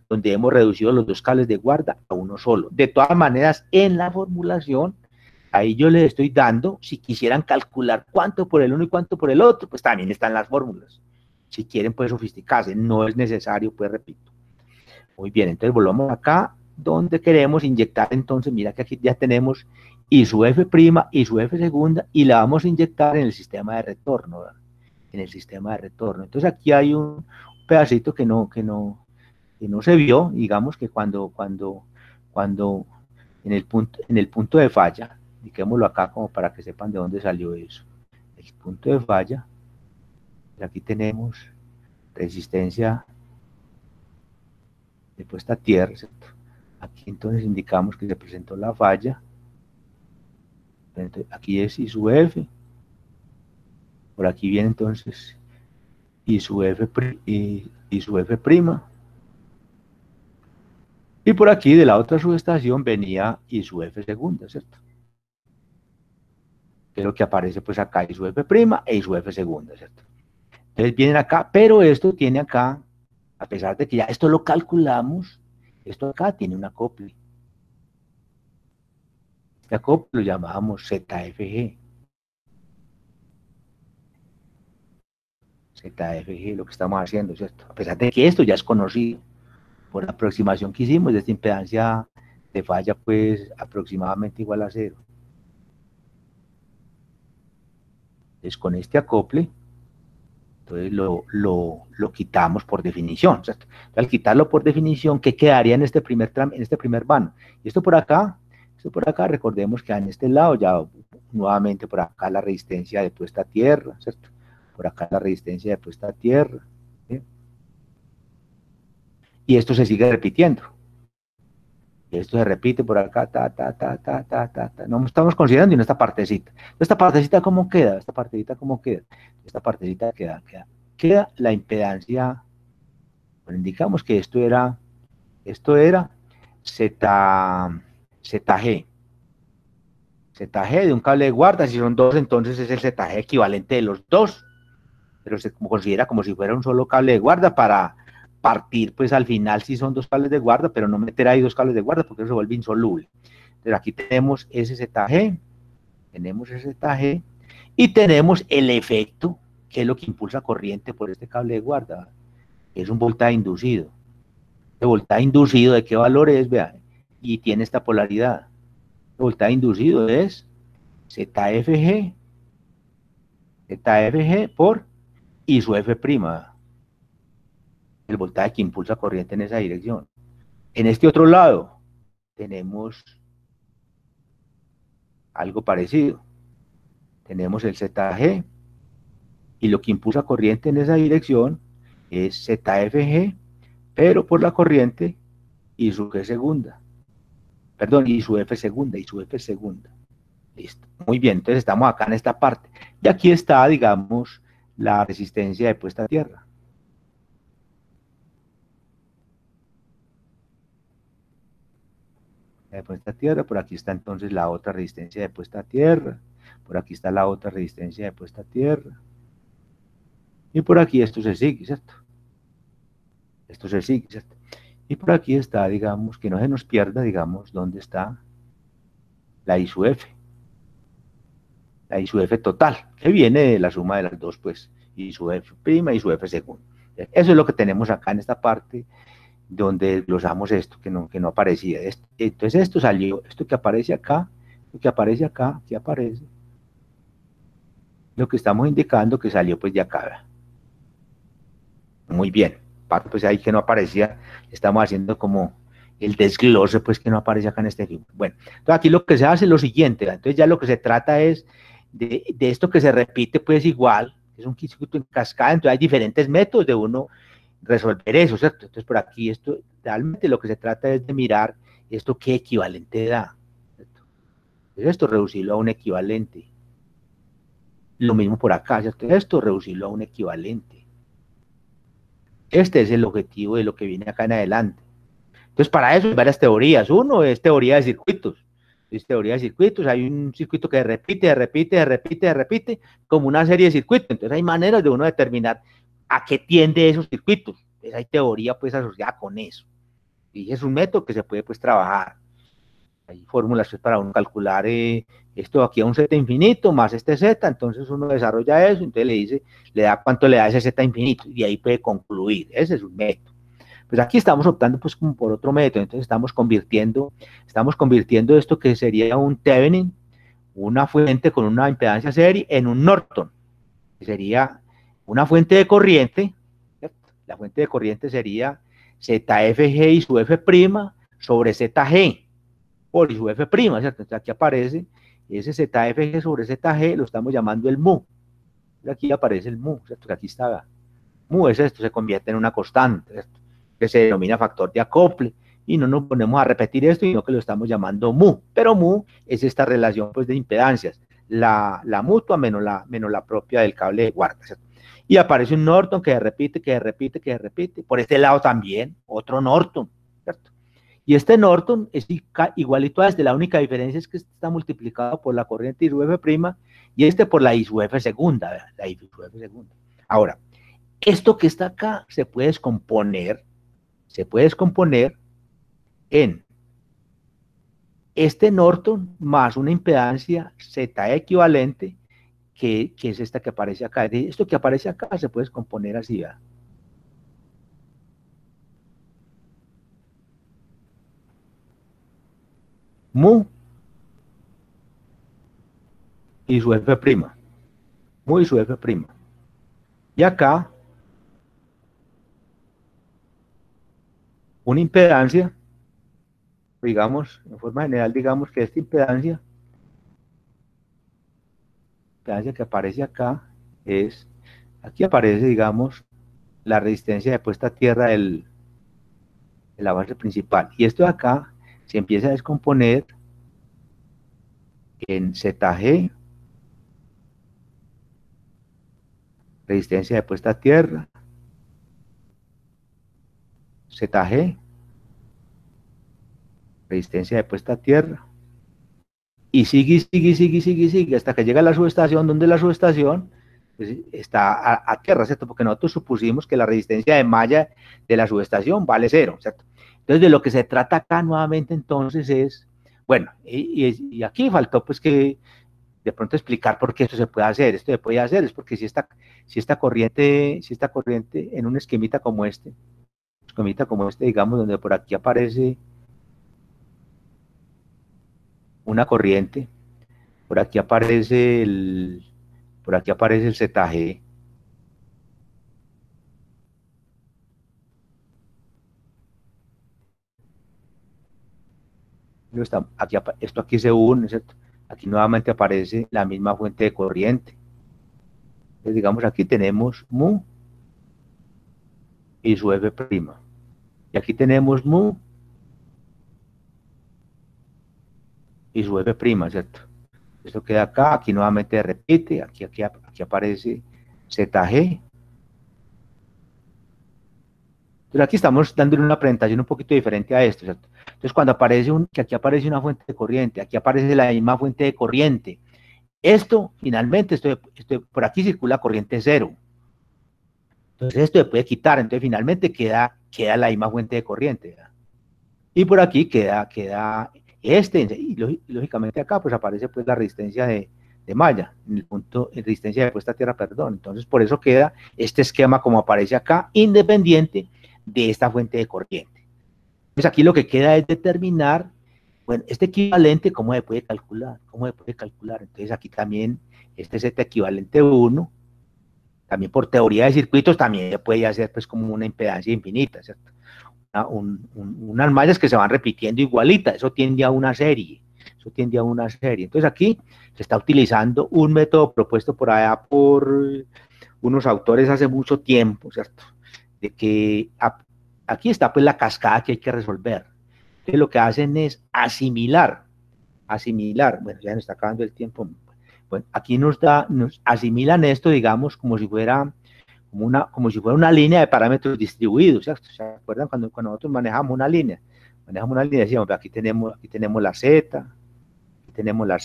donde hemos reducido los dos cables de guarda a uno solo. De todas maneras, en la formulación, ahí yo les estoy dando, si quisieran calcular cuánto por el uno y cuánto por el otro, pues también están las fórmulas. Si quieren, pues sofisticarse, no es necesario, pues repito. Muy bien, entonces volvamos acá, donde queremos inyectar, entonces, mira que aquí ya tenemos I sub F', I sub F segunda, y la vamos a inyectar en el sistema de retorno, ¿verdad? En el sistema de retorno. Entonces aquí hay un pedacito que no se vio, digamos que cuando en el punto de falla, indiquémoslo acá como para que sepan de dónde salió eso. El punto de falla, aquí tenemos resistencia de puesta a tierra, ¿cierto? Aquí entonces indicamos que se presentó la falla. Entonces, aquí es I sub F. Por aquí viene entonces I sub F'. Y por aquí de la otra subestación venía I sub F segunda, ¿cierto? Que es lo que aparece pues acá, I sub F' e I sub F segunda, ¿cierto? Entonces vienen acá, pero esto tiene acá, a pesar de que ya esto lo calculamos, esto acá tiene un acople. Este acople lo llamábamos ZFG. ZFG, lo que estamos haciendo, ¿cierto? A pesar de que esto ya es conocido por la aproximación que hicimos de esta impedancia de falla, pues aproximadamente igual a 0. Entonces con este acople, entonces lo quitamos por definición, ¿cierto? Entonces, al quitarlo por definición, ¿qué quedaría en este primer vano? Y esto por acá, recordemos que en este lado ya nuevamente por acá la resistencia de puesta a tierra, ¿cierto? Por acá la resistencia de puesta a tierra, ¿sí? Y esto se sigue repitiendo. Esto se repite por acá, no estamos considerando en esta partecita. ¿Esta partecita cómo queda? Esta partecita queda la impedancia. Bueno, indicamos que esto era ZG. ZG de un cable de guarda, si son dos, entonces es el ZG equivalente de los dos, pero se considera como si fuera un solo cable de guarda para partir, pues al final sí son dos cables de guarda, pero no meter ahí dos cables de guarda porque eso se vuelve insoluble. Entonces aquí tenemos ese ZG, y tenemos el efecto, que es lo que impulsa corriente por este cable de guarda, que es un voltaje inducido. El voltaje inducido, ¿de qué valor es? Vean, y tiene esta polaridad. El voltaje inducido es ZFG por I su F', el voltaje que impulsa corriente en esa dirección. En este otro lado tenemos algo parecido. Tenemos el ZG y lo que impulsa corriente en esa dirección es ZFG, pero por la corriente I su G segunda. Perdón, I su F segunda, I su F segunda. Listo. Muy bien, entonces estamos acá en esta parte. Y aquí está, digamos, la resistencia de puesta a tierra. De puesta a tierra, por aquí está entonces la otra resistencia de puesta a tierra. Por aquí está la otra resistencia de puesta a tierra. Y por aquí esto se sigue, ¿cierto? Esto se sigue, ¿cierto? Y por aquí está, digamos, que no se nos pierda, digamos, dónde está la I su F. La I su F total, que viene de la suma de las dos, pues, I su F prima y su F segunda. Eso es lo que tenemos acá en esta parte, donde desglosamos esto, que no aparecía. Entonces esto salió, esto que aparece acá, que aparece. Lo que estamos indicando que salió pues de acá. Muy bien. Pues ahí que no aparecía, estamos haciendo como el desglose pues que no aparece acá en este ejemplo. Bueno, entonces aquí lo que se hace es lo siguiente, entonces ya lo que se trata es de esto que se repite pues igual, es un circuito en cascada, entonces hay diferentes métodos de uno resolver eso, ¿cierto? Entonces por aquí esto, realmente lo que se trata es de mirar esto qué equivalente da, ¿cierto? Entonces esto reducirlo a un equivalente. Lo mismo por acá, ¿cierto? Esto reducirlo a un equivalente. Este es el objetivo de lo que viene acá en adelante. Entonces, para eso hay varias teorías. Uno es teoría de circuitos. Es teoría de circuitos. Hay un circuito que repite, como una serie de circuitos. Entonces, hay maneras de uno determinar a qué tiende esos circuitos. Entonces, hay teoría, pues, asociada con eso. Y es un método que se puede, pues, trabajar. Hay fórmulas pues, para uno calcular esto aquí a un z infinito más este z, entonces uno desarrolla eso, entonces le da cuánto le da ese z infinito, y ahí puede concluir, ese es un método. Pues aquí estamos optando pues como por otro método, entonces estamos convirtiendo esto que sería un Thevenin, una fuente con una impedancia serie, en un Norton, que sería una fuente de corriente, ¿cierto? La fuente de corriente sería ZFG y su F' sobre ZG, por I su F', ¿cierto? Entonces aquí aparece ese ZFG sobre ZG, lo estamos llamando el mu. Aquí aparece el mu, ¿cierto? Aquí está. Mu es esto, se convierte en una constante, ¿cierto? Que se denomina factor de acople. Y no nos ponemos a repetir esto, sino que lo estamos llamando mu. Pero mu es esta relación pues, de impedancias, la mutua menos la propia del cable de guarda, ¿cierto? Y aparece un Norton que se repite. Por este lado también, otro Norton, ¿cierto? Y este Norton es igualito a este, la única diferencia es que este está multiplicado por la corriente I su F' y este por la I su F segunda, ¿verdad? La I su F segunda. Ahora, esto que está acá se puede descomponer en este Norton más una impedancia Z equivalente, que es esta que aparece acá. Esto que aparece acá se puede descomponer así, ¿verdad? Mu y su F'. Mu y su F'. Y acá, una impedancia, digamos, en forma general, digamos que esta impedancia que aparece acá es, aquí aparece, digamos, la resistencia de puesta a tierra de la base principal. Y esto de acá se empieza a descomponer en ZG, resistencia de puesta a tierra, ZG, resistencia de puesta a tierra, y sigue, hasta que llega a la subestación, donde la subestación pues, está a tierra, ¿cierto? Porque nosotros supusimos que la resistencia de malla de la subestación vale 0, ¿cierto? Entonces, de lo que se trata acá nuevamente entonces es, bueno, y aquí faltó pues que de pronto explicar por qué esto se puede hacer. Esto se puede hacer es porque si esta corriente en un esquemita como este, digamos, donde por aquí aparece una corriente, por aquí aparece el ZG, esto aquí se une, ¿cierto? Aquí nuevamente aparece la misma fuente de corriente. Entonces, digamos, aquí tenemos mu y su F'. Y aquí tenemos mu y su F', ¿cierto? Esto queda acá, aquí nuevamente repite, aquí aparece ZG. Entonces aquí estamos dándole una presentación un poquito diferente a esto, ¿cierto? Entonces cuando aparece que aquí aparece una fuente de corriente, aquí aparece la misma fuente de corriente, esto finalmente, por aquí circula corriente cero. Entonces esto se puede quitar, entonces finalmente queda la misma fuente de corriente, ¿verdad? Y por aquí queda y lógicamente acá pues aparece pues la resistencia de malla, en el punto, resistencia de puesta a tierra, perdón. Entonces por eso queda este esquema como aparece acá, independiente de esta fuente de corriente. Pues aquí lo que queda es determinar, bueno, este equivalente, ¿cómo se puede calcular? Entonces aquí también, este es este equivalente 1, también por teoría de circuitos, también se puede hacer pues como una impedancia infinita, ¿cierto? Unas mallas que se van repitiendo igualitas, eso tiende a una serie, Entonces aquí se está utilizando un método propuesto por allá por unos autores hace mucho tiempo, ¿cierto? De que aquí está pues la cascada que hay que resolver. Entonces lo que hacen es asimilar, bueno, ya nos está acabando el tiempo. Bueno, aquí nos asimilan esto, digamos, como si fuera una línea de parámetros distribuidos, ¿cierto? ¿Se acuerdan cuando nosotros manejamos una línea? Decíamos, aquí tenemos la Z, tenemos la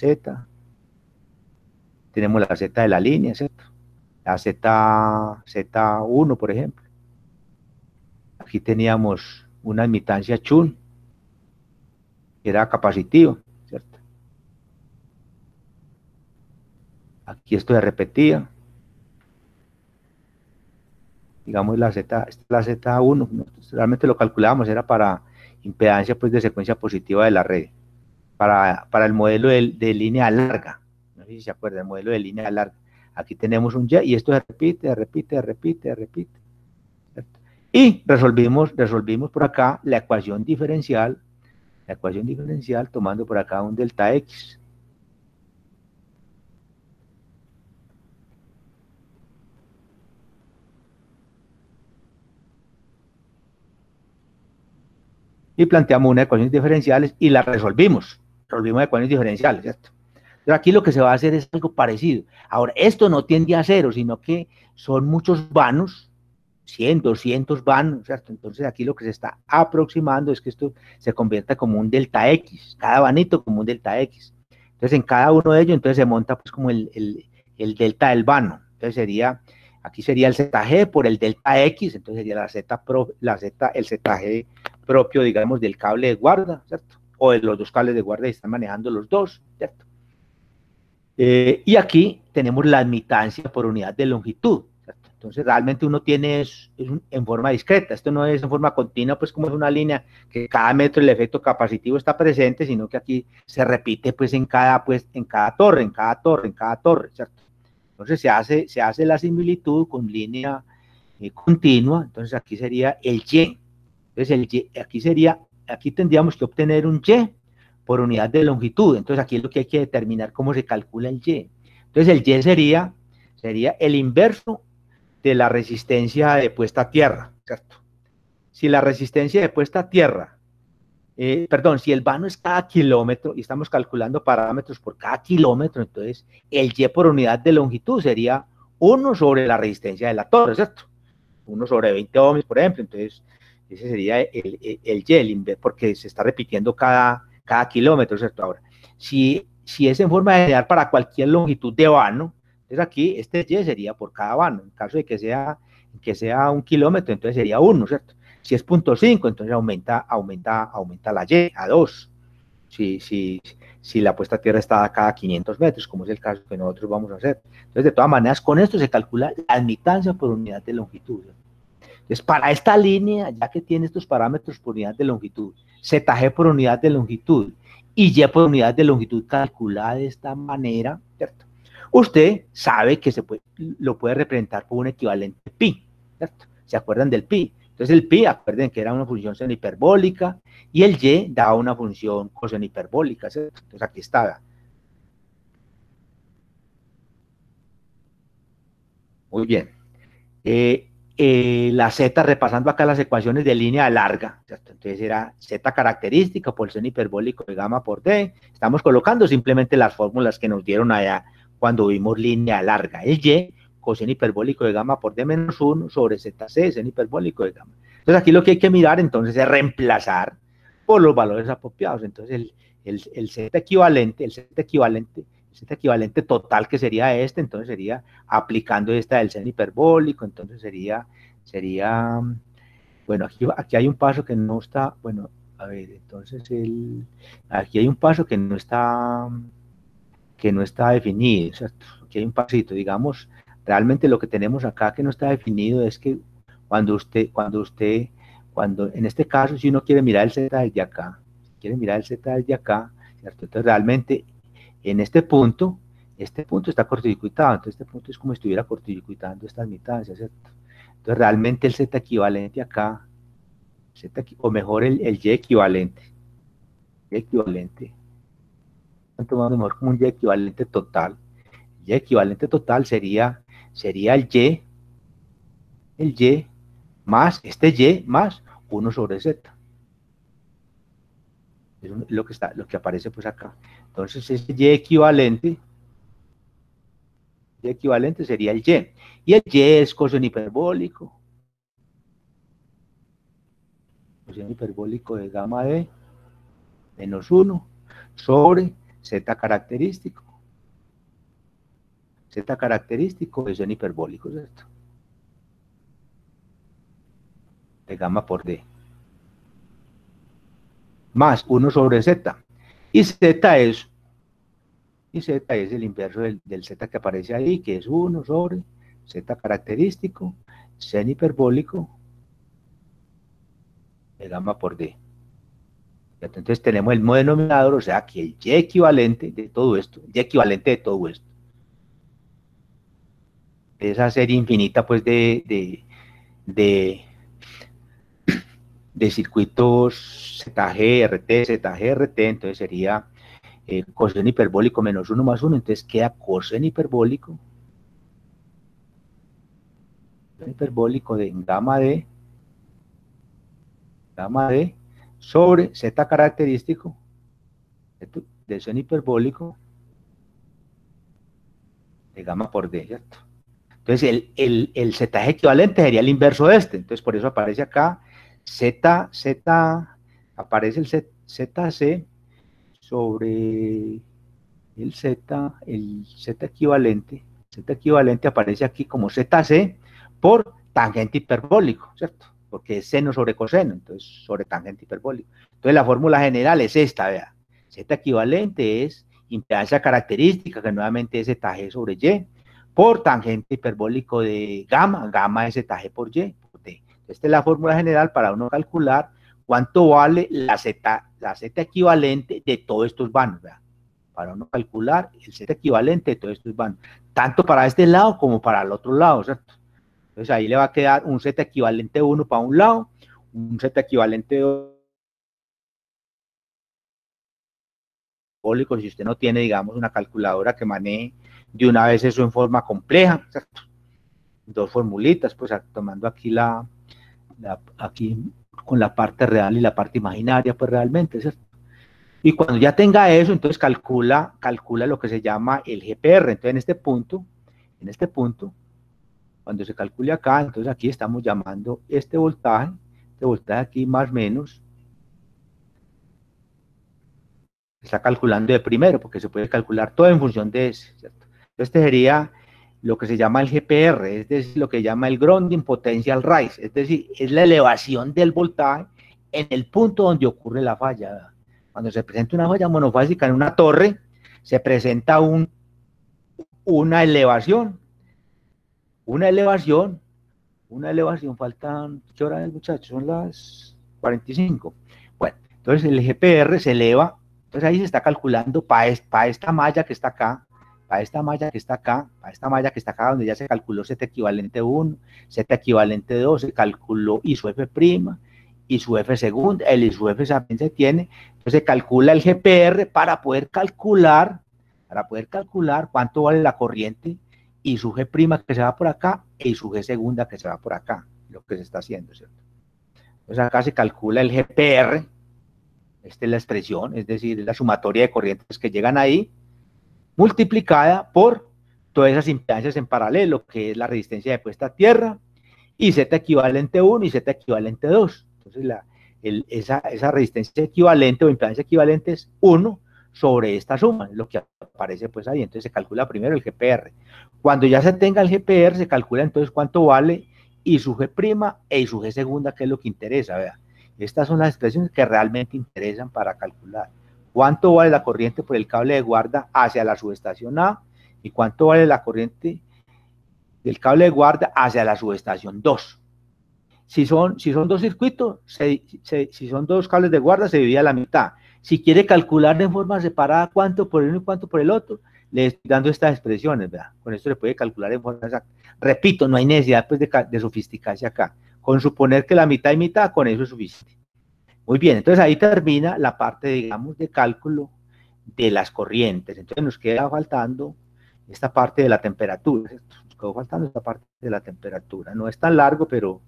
Z de la línea, ¿cierto? La Z1, por ejemplo. Aquí teníamos una admitancia chun, que era capacitiva, ¿cierto? Aquí esto se repetía. Digamos la Z1, realmente lo calculábamos, era para impedancia pues de secuencia positiva de la red, para el modelo de línea larga, no sé si se acuerdan, el modelo de línea larga. Aquí tenemos un Y y esto se repite, ¿cierto? Y resolvimos por acá la ecuación diferencial tomando por acá un delta X. Y planteamos unas ecuaciones diferenciales y las resolvimos ecuaciones diferenciales, ¿cierto? Pero aquí lo que se va a hacer es algo parecido. Ahora, esto no tiende a cero, sino que son muchos vanos, 100, 200 vanos, ¿cierto? Entonces aquí lo que se está aproximando es que esto se convierta como un delta X, cada vanito como un delta X. Entonces en cada uno de ellos entonces se monta pues como el delta del vano. Entonces aquí sería el ZG por el delta X, entonces sería el ZG propio, digamos, del cable de guarda, ¿cierto? O de los dos cables de guarda y están manejando los dos, ¿cierto? Y aquí tenemos la admitancia por unidad de longitud, ¿cierto? Entonces realmente uno tiene en forma discreta, esto no es en forma continua, pues como es una línea que cada metro el efecto capacitivo está presente, sino que aquí se repite pues en cada torre, ¿cierto? Entonces se hace la similitud con línea continua, entonces aquí sería el Y. Entonces aquí tendríamos que obtener un Y por unidad de longitud. Entonces aquí es lo que hay que determinar cómo se calcula el Y. Entonces el Y sería el inverso de la resistencia de puesta a tierra, ¿cierto? Si la resistencia de puesta a tierra, si el vano es cada kilómetro y estamos calculando parámetros por cada kilómetro, entonces el Y por unidad de longitud sería 1 sobre la resistencia de la torre, ¿cierto? 1 sobre 20 ohms, por ejemplo. Entonces ese sería el Y, porque se está repitiendo cada kilómetro, ¿cierto? Ahora, si es en forma de general para cualquier longitud de vano, entonces aquí este Y sería por cada vano. En caso de que sea 1 kilómetro, entonces sería 1, ¿cierto? Si es 0.5, entonces aumenta la Y a 2. Si la puesta a tierra está a cada 500 metros, como es el caso que nosotros vamos a hacer. Entonces, de todas maneras, con esto se calcula la admitancia por unidad de longitud. Entonces, para esta línea, ya que tiene estos parámetros por unidad de longitud, ZG por unidad de longitud y Y por unidad de longitud calculada de esta manera, ¿cierto? Usted sabe que lo puede representar por un equivalente pi, ¿cierto? ¿Se acuerdan del pi? Entonces el pi, acuerden que era una función seno hiperbólica y el y daba una función coseno hiperbólica, ¿cierto? Entonces aquí está. Muy bien. La z, repasando acá las ecuaciones de línea larga, ¿cierto? Entonces era z característica por el seno hiperbólico de gamma por d. Estamos colocando simplemente las fórmulas que nos dieron allá cuando vimos línea larga. El y, coseno hiperbólico de gamma por d menos 1 sobre zc, seno hiperbólico de gamma. Entonces aquí lo que hay que mirar entonces es reemplazar por los valores apropiados. Entonces el z equivalente, Z equivalente total, que sería este, entonces sería aplicando esta del seno hiperbólico, entonces sería, bueno, aquí hay un paso que no está, bueno, a ver, entonces aquí hay un paso que no está definido, ¿cierto? Aquí hay un pasito, digamos, realmente lo que tenemos acá que no está definido es que cuando en este caso, si uno quiere mirar el Z desde acá, ¿cierto? Entonces realmente en este punto está cortocircuitado, entonces este punto es como si estuviera cortocircuitando estas mitades, ¿cierto? Entonces realmente el Z equivalente acá, o mejor el Y equivalente, tanto más mejor como un Y equivalente total. Y equivalente total sería el Y más este Y más 1 sobre Z. Es lo que aparece pues acá. Entonces ese Y equivalente sería el Y. Y el Y es coseno hiperbólico. Coseno hiperbólico de gamma de menos 1 sobre Z característico. Z característico de seno hiperbólico, ¿cierto? De gamma por D. Más 1 sobre Z. Y Z es el inverso del Z que aparece ahí, que es 1 sobre Z característico, seno hiperbólico de gamma por D. Entonces tenemos el mismo denominador, o sea que el Y equivalente de todo esto, esa serie infinita pues de circuitos ZGRT, entonces sería coseno hiperbólico menos 1 más 1, entonces queda coseno hiperbólico de gamma D sobre Z característico del seno hiperbólico de gamma por D, ¿cierto? Entonces el Z equivalente sería el inverso de este, entonces por eso aparece acá aparece el ZC sobre el Z equivalente aparece aquí como ZC por tangente hiperbólico, ¿cierto? Porque es seno sobre coseno, entonces sobre tangente hiperbólico. Entonces la fórmula general es esta, vea. Z equivalente es impedancia característica, que nuevamente es ZG sobre Y, por tangente hiperbólico de gamma es ZG por Y, por D. Esta es la fórmula general para uno calcular cuánto vale la Z equivalente de todos estos vanos, ¿verdad? Para uno calcular el Z equivalente de todos estos vanos, tanto para este lado como para el otro lado, ¿cierto? Entonces ahí le va a quedar un Z equivalente 1 para un lado, un Z equivalente 2 si usted no tiene, digamos, una calculadora que maneje de una vez eso en forma compleja, ¿cierto? Dos formulitas, pues tomando aquí aquí con la parte real y la parte imaginaria, pues realmente, ¿cierto? Y cuando ya tenga eso, entonces calcula lo que se llama el GPR. Entonces en este punto, cuando se calcule acá, entonces aquí estamos llamando este voltaje aquí más o menos, está calculando de primero, porque se puede calcular todo en función de ese, ¿cierto? Este sería lo que se llama el GPR, es decir, lo que se llama el Grounding Potential Rise, es decir, es la elevación del voltaje en el punto donde ocurre la falla. Cuando se presenta una falla monofásica en una torre, se presenta una elevación, faltan, ¿qué hora es, muchachos? Son las 45. Bueno, entonces el GPR se eleva, Entonces ahí se está calculando para esta malla que está acá, para esta malla que está acá, para esta malla que está acá, donde ya se calculó Z equivalente 1, Z equivalente 2, se calculó I su F', y su F segunda, el I su F también se tiene, entonces se calcula el GPR para poder calcular cuánto vale la corriente I su G' que se va por acá e I su G segunda que se va por acá, lo que se está haciendo, ¿cierto? Entonces acá se calcula el GPR, esta es la expresión, es decir, la sumatoria de corrientes que llegan ahí, multiplicada por todas esas impedancias en paralelo, que es la resistencia de puesta a tierra, y Z equivalente 1 y Z equivalente 2. Entonces, esa resistencia equivalente o impedancia equivalente es 1 sobre esta suma, lo que aparece pues ahí. Entonces se calcula primero el GPR. Cuando ya se tenga el GPR, se calcula entonces cuánto vale I su G' e I su G segunda, que es lo que interesa, ¿verdad? Estas son las expresiones que realmente interesan para calcular cuánto vale la corriente por el cable de guarda hacia la subestación A y cuánto vale la corriente del cable de guarda hacia la subestación 2. Si son dos circuitos, si son dos cables de guarda, se divide a la mitad. Si quiere calcular de forma separada cuánto por el uno y cuánto por el otro, le estoy dando estas expresiones, ¿verdad? Con esto se puede calcular en forma exacta. Repito, no hay necesidad pues, de sofisticarse acá. Con suponer que la mitad y mitad, con eso es suficiente. Muy bien, entonces ahí termina la parte, digamos, de cálculo de las corrientes. Entonces nos queda faltando esta parte de la temperatura. Nos quedó faltando esta parte de la temperatura. No es tan largo, pero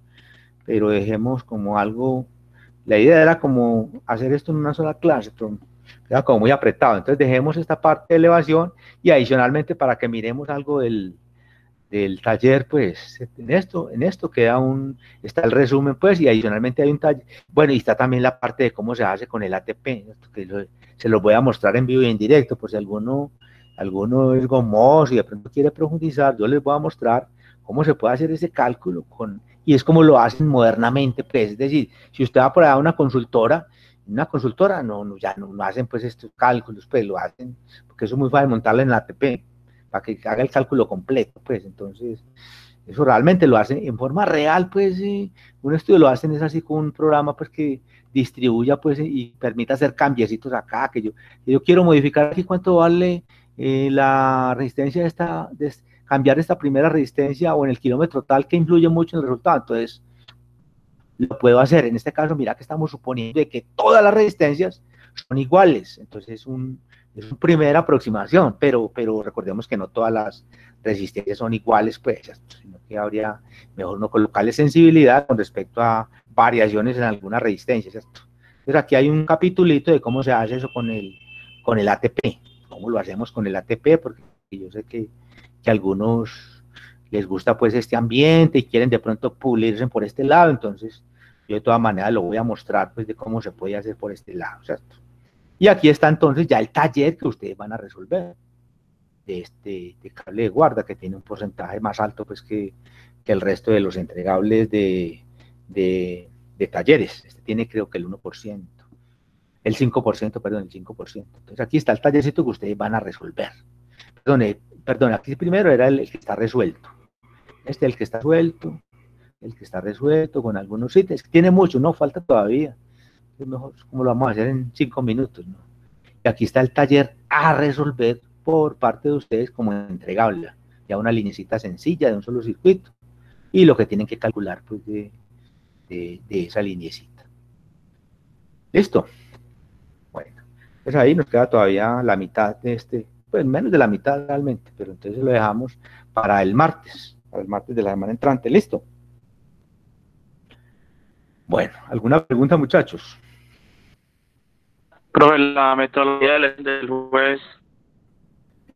dejemos como algo. La idea era como hacer esto en una sola clase, pero queda como muy apretado. Entonces dejemos esta parte de elevación y adicionalmente para que miremos algo del taller, pues en esto queda está el resumen, pues, y adicionalmente hay un taller. Bueno, y está también la parte de cómo se hace con el ATP, que se los voy a mostrar en vivo y en directo, por si alguno es gomoso y de pronto quiere profundizar, yo les voy a mostrar cómo se puede hacer ese cálculo y es como lo hacen modernamente, pues, es decir, si usted va por allá a una consultora ya no hacen pues estos cálculos, pues lo hacen, porque eso es muy fácil montarlo en el ATP, para que haga el cálculo completo, pues, entonces, eso realmente lo hacen en forma real, pues, un estudio lo hacen es así con un programa, pues, que distribuya, pues, y permita hacer cambiecitos acá, que yo quiero modificar aquí cuánto vale la resistencia cambiar esta primera resistencia o en el kilómetro tal que influye mucho en el resultado, entonces, lo puedo hacer, en este caso, mira que estamos suponiendo de que todas las resistencias son iguales, entonces es una primera aproximación, pero recordemos que no todas las resistencias son iguales, pues, sino que habría mejor no colocarle sensibilidad con respecto a variaciones en alguna resistencia, ¿cierto? Entonces aquí hay un capitulito de cómo se hace eso con el ATP, cómo lo hacemos con el ATP, porque yo sé que a algunos les gusta pues este ambiente y quieren de pronto pulirse por este lado, entonces yo de todas maneras lo voy a mostrar pues de cómo se puede hacer por este lado, ¿cierto? Y aquí está entonces ya el taller que ustedes van a resolver de de cable de guarda, que tiene un porcentaje más alto pues que el resto de los entregables de talleres. Este tiene creo que el 1%, el 5%, perdón, el 5%. Entonces aquí está el tallercito que ustedes van a resolver. Perdón, aquí primero era el que está resuelto. El que está resuelto con algunos ítems. Tiene mucho, no falta todavía. Es mejor, como lo vamos a hacer en 5 minutos, ¿no? Y aquí está el taller a resolver por parte de ustedes como entregable. Ya una linecita sencilla de un solo circuito. Y lo que tienen que calcular, pues, de esa linecita. ¿Listo? Bueno, pues ahí nos queda todavía la mitad de pues menos de la mitad realmente, pero entonces lo dejamos para el martes de la semana entrante. ¿Listo? Bueno, ¿alguna pregunta, muchachos? Profe, la metodología del jueves.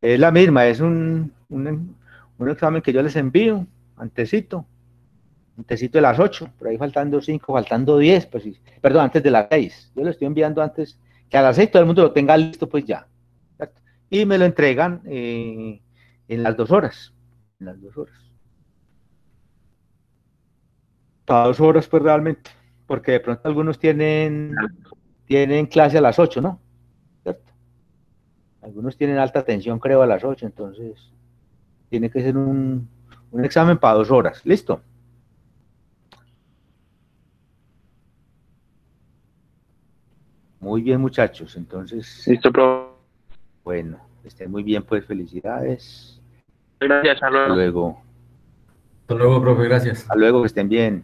Es la misma, es un examen que yo les envío, antesito de las 8, por ahí faltando 5, faltando 10, pues, perdón, antes de las 6. Yo lo estoy enviando antes, que a las 6 todo el mundo lo tenga listo, pues ya. ¿Cierto? Y me lo entregan en las 2 horas. En las 2 horas. Cada 2 horas, pues realmente, porque de pronto algunos tienen clase a las 8, ¿no? ¿Cierto? Algunos tienen alta tensión, creo, a las 8, entonces tiene que ser un examen para 2 horas. ¿Listo? Muy bien, muchachos. Entonces, Listo, profe. bueno, estén muy bien, pues felicidades. Gracias, hasta Hasta luego. luego. Hasta luego, profe, gracias. Hasta luego, que estén bien.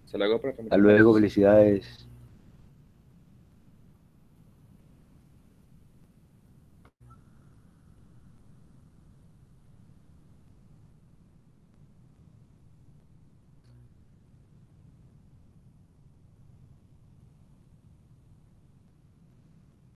Hasta luego, profe. Hasta Muchas luego, gracias. felicidades.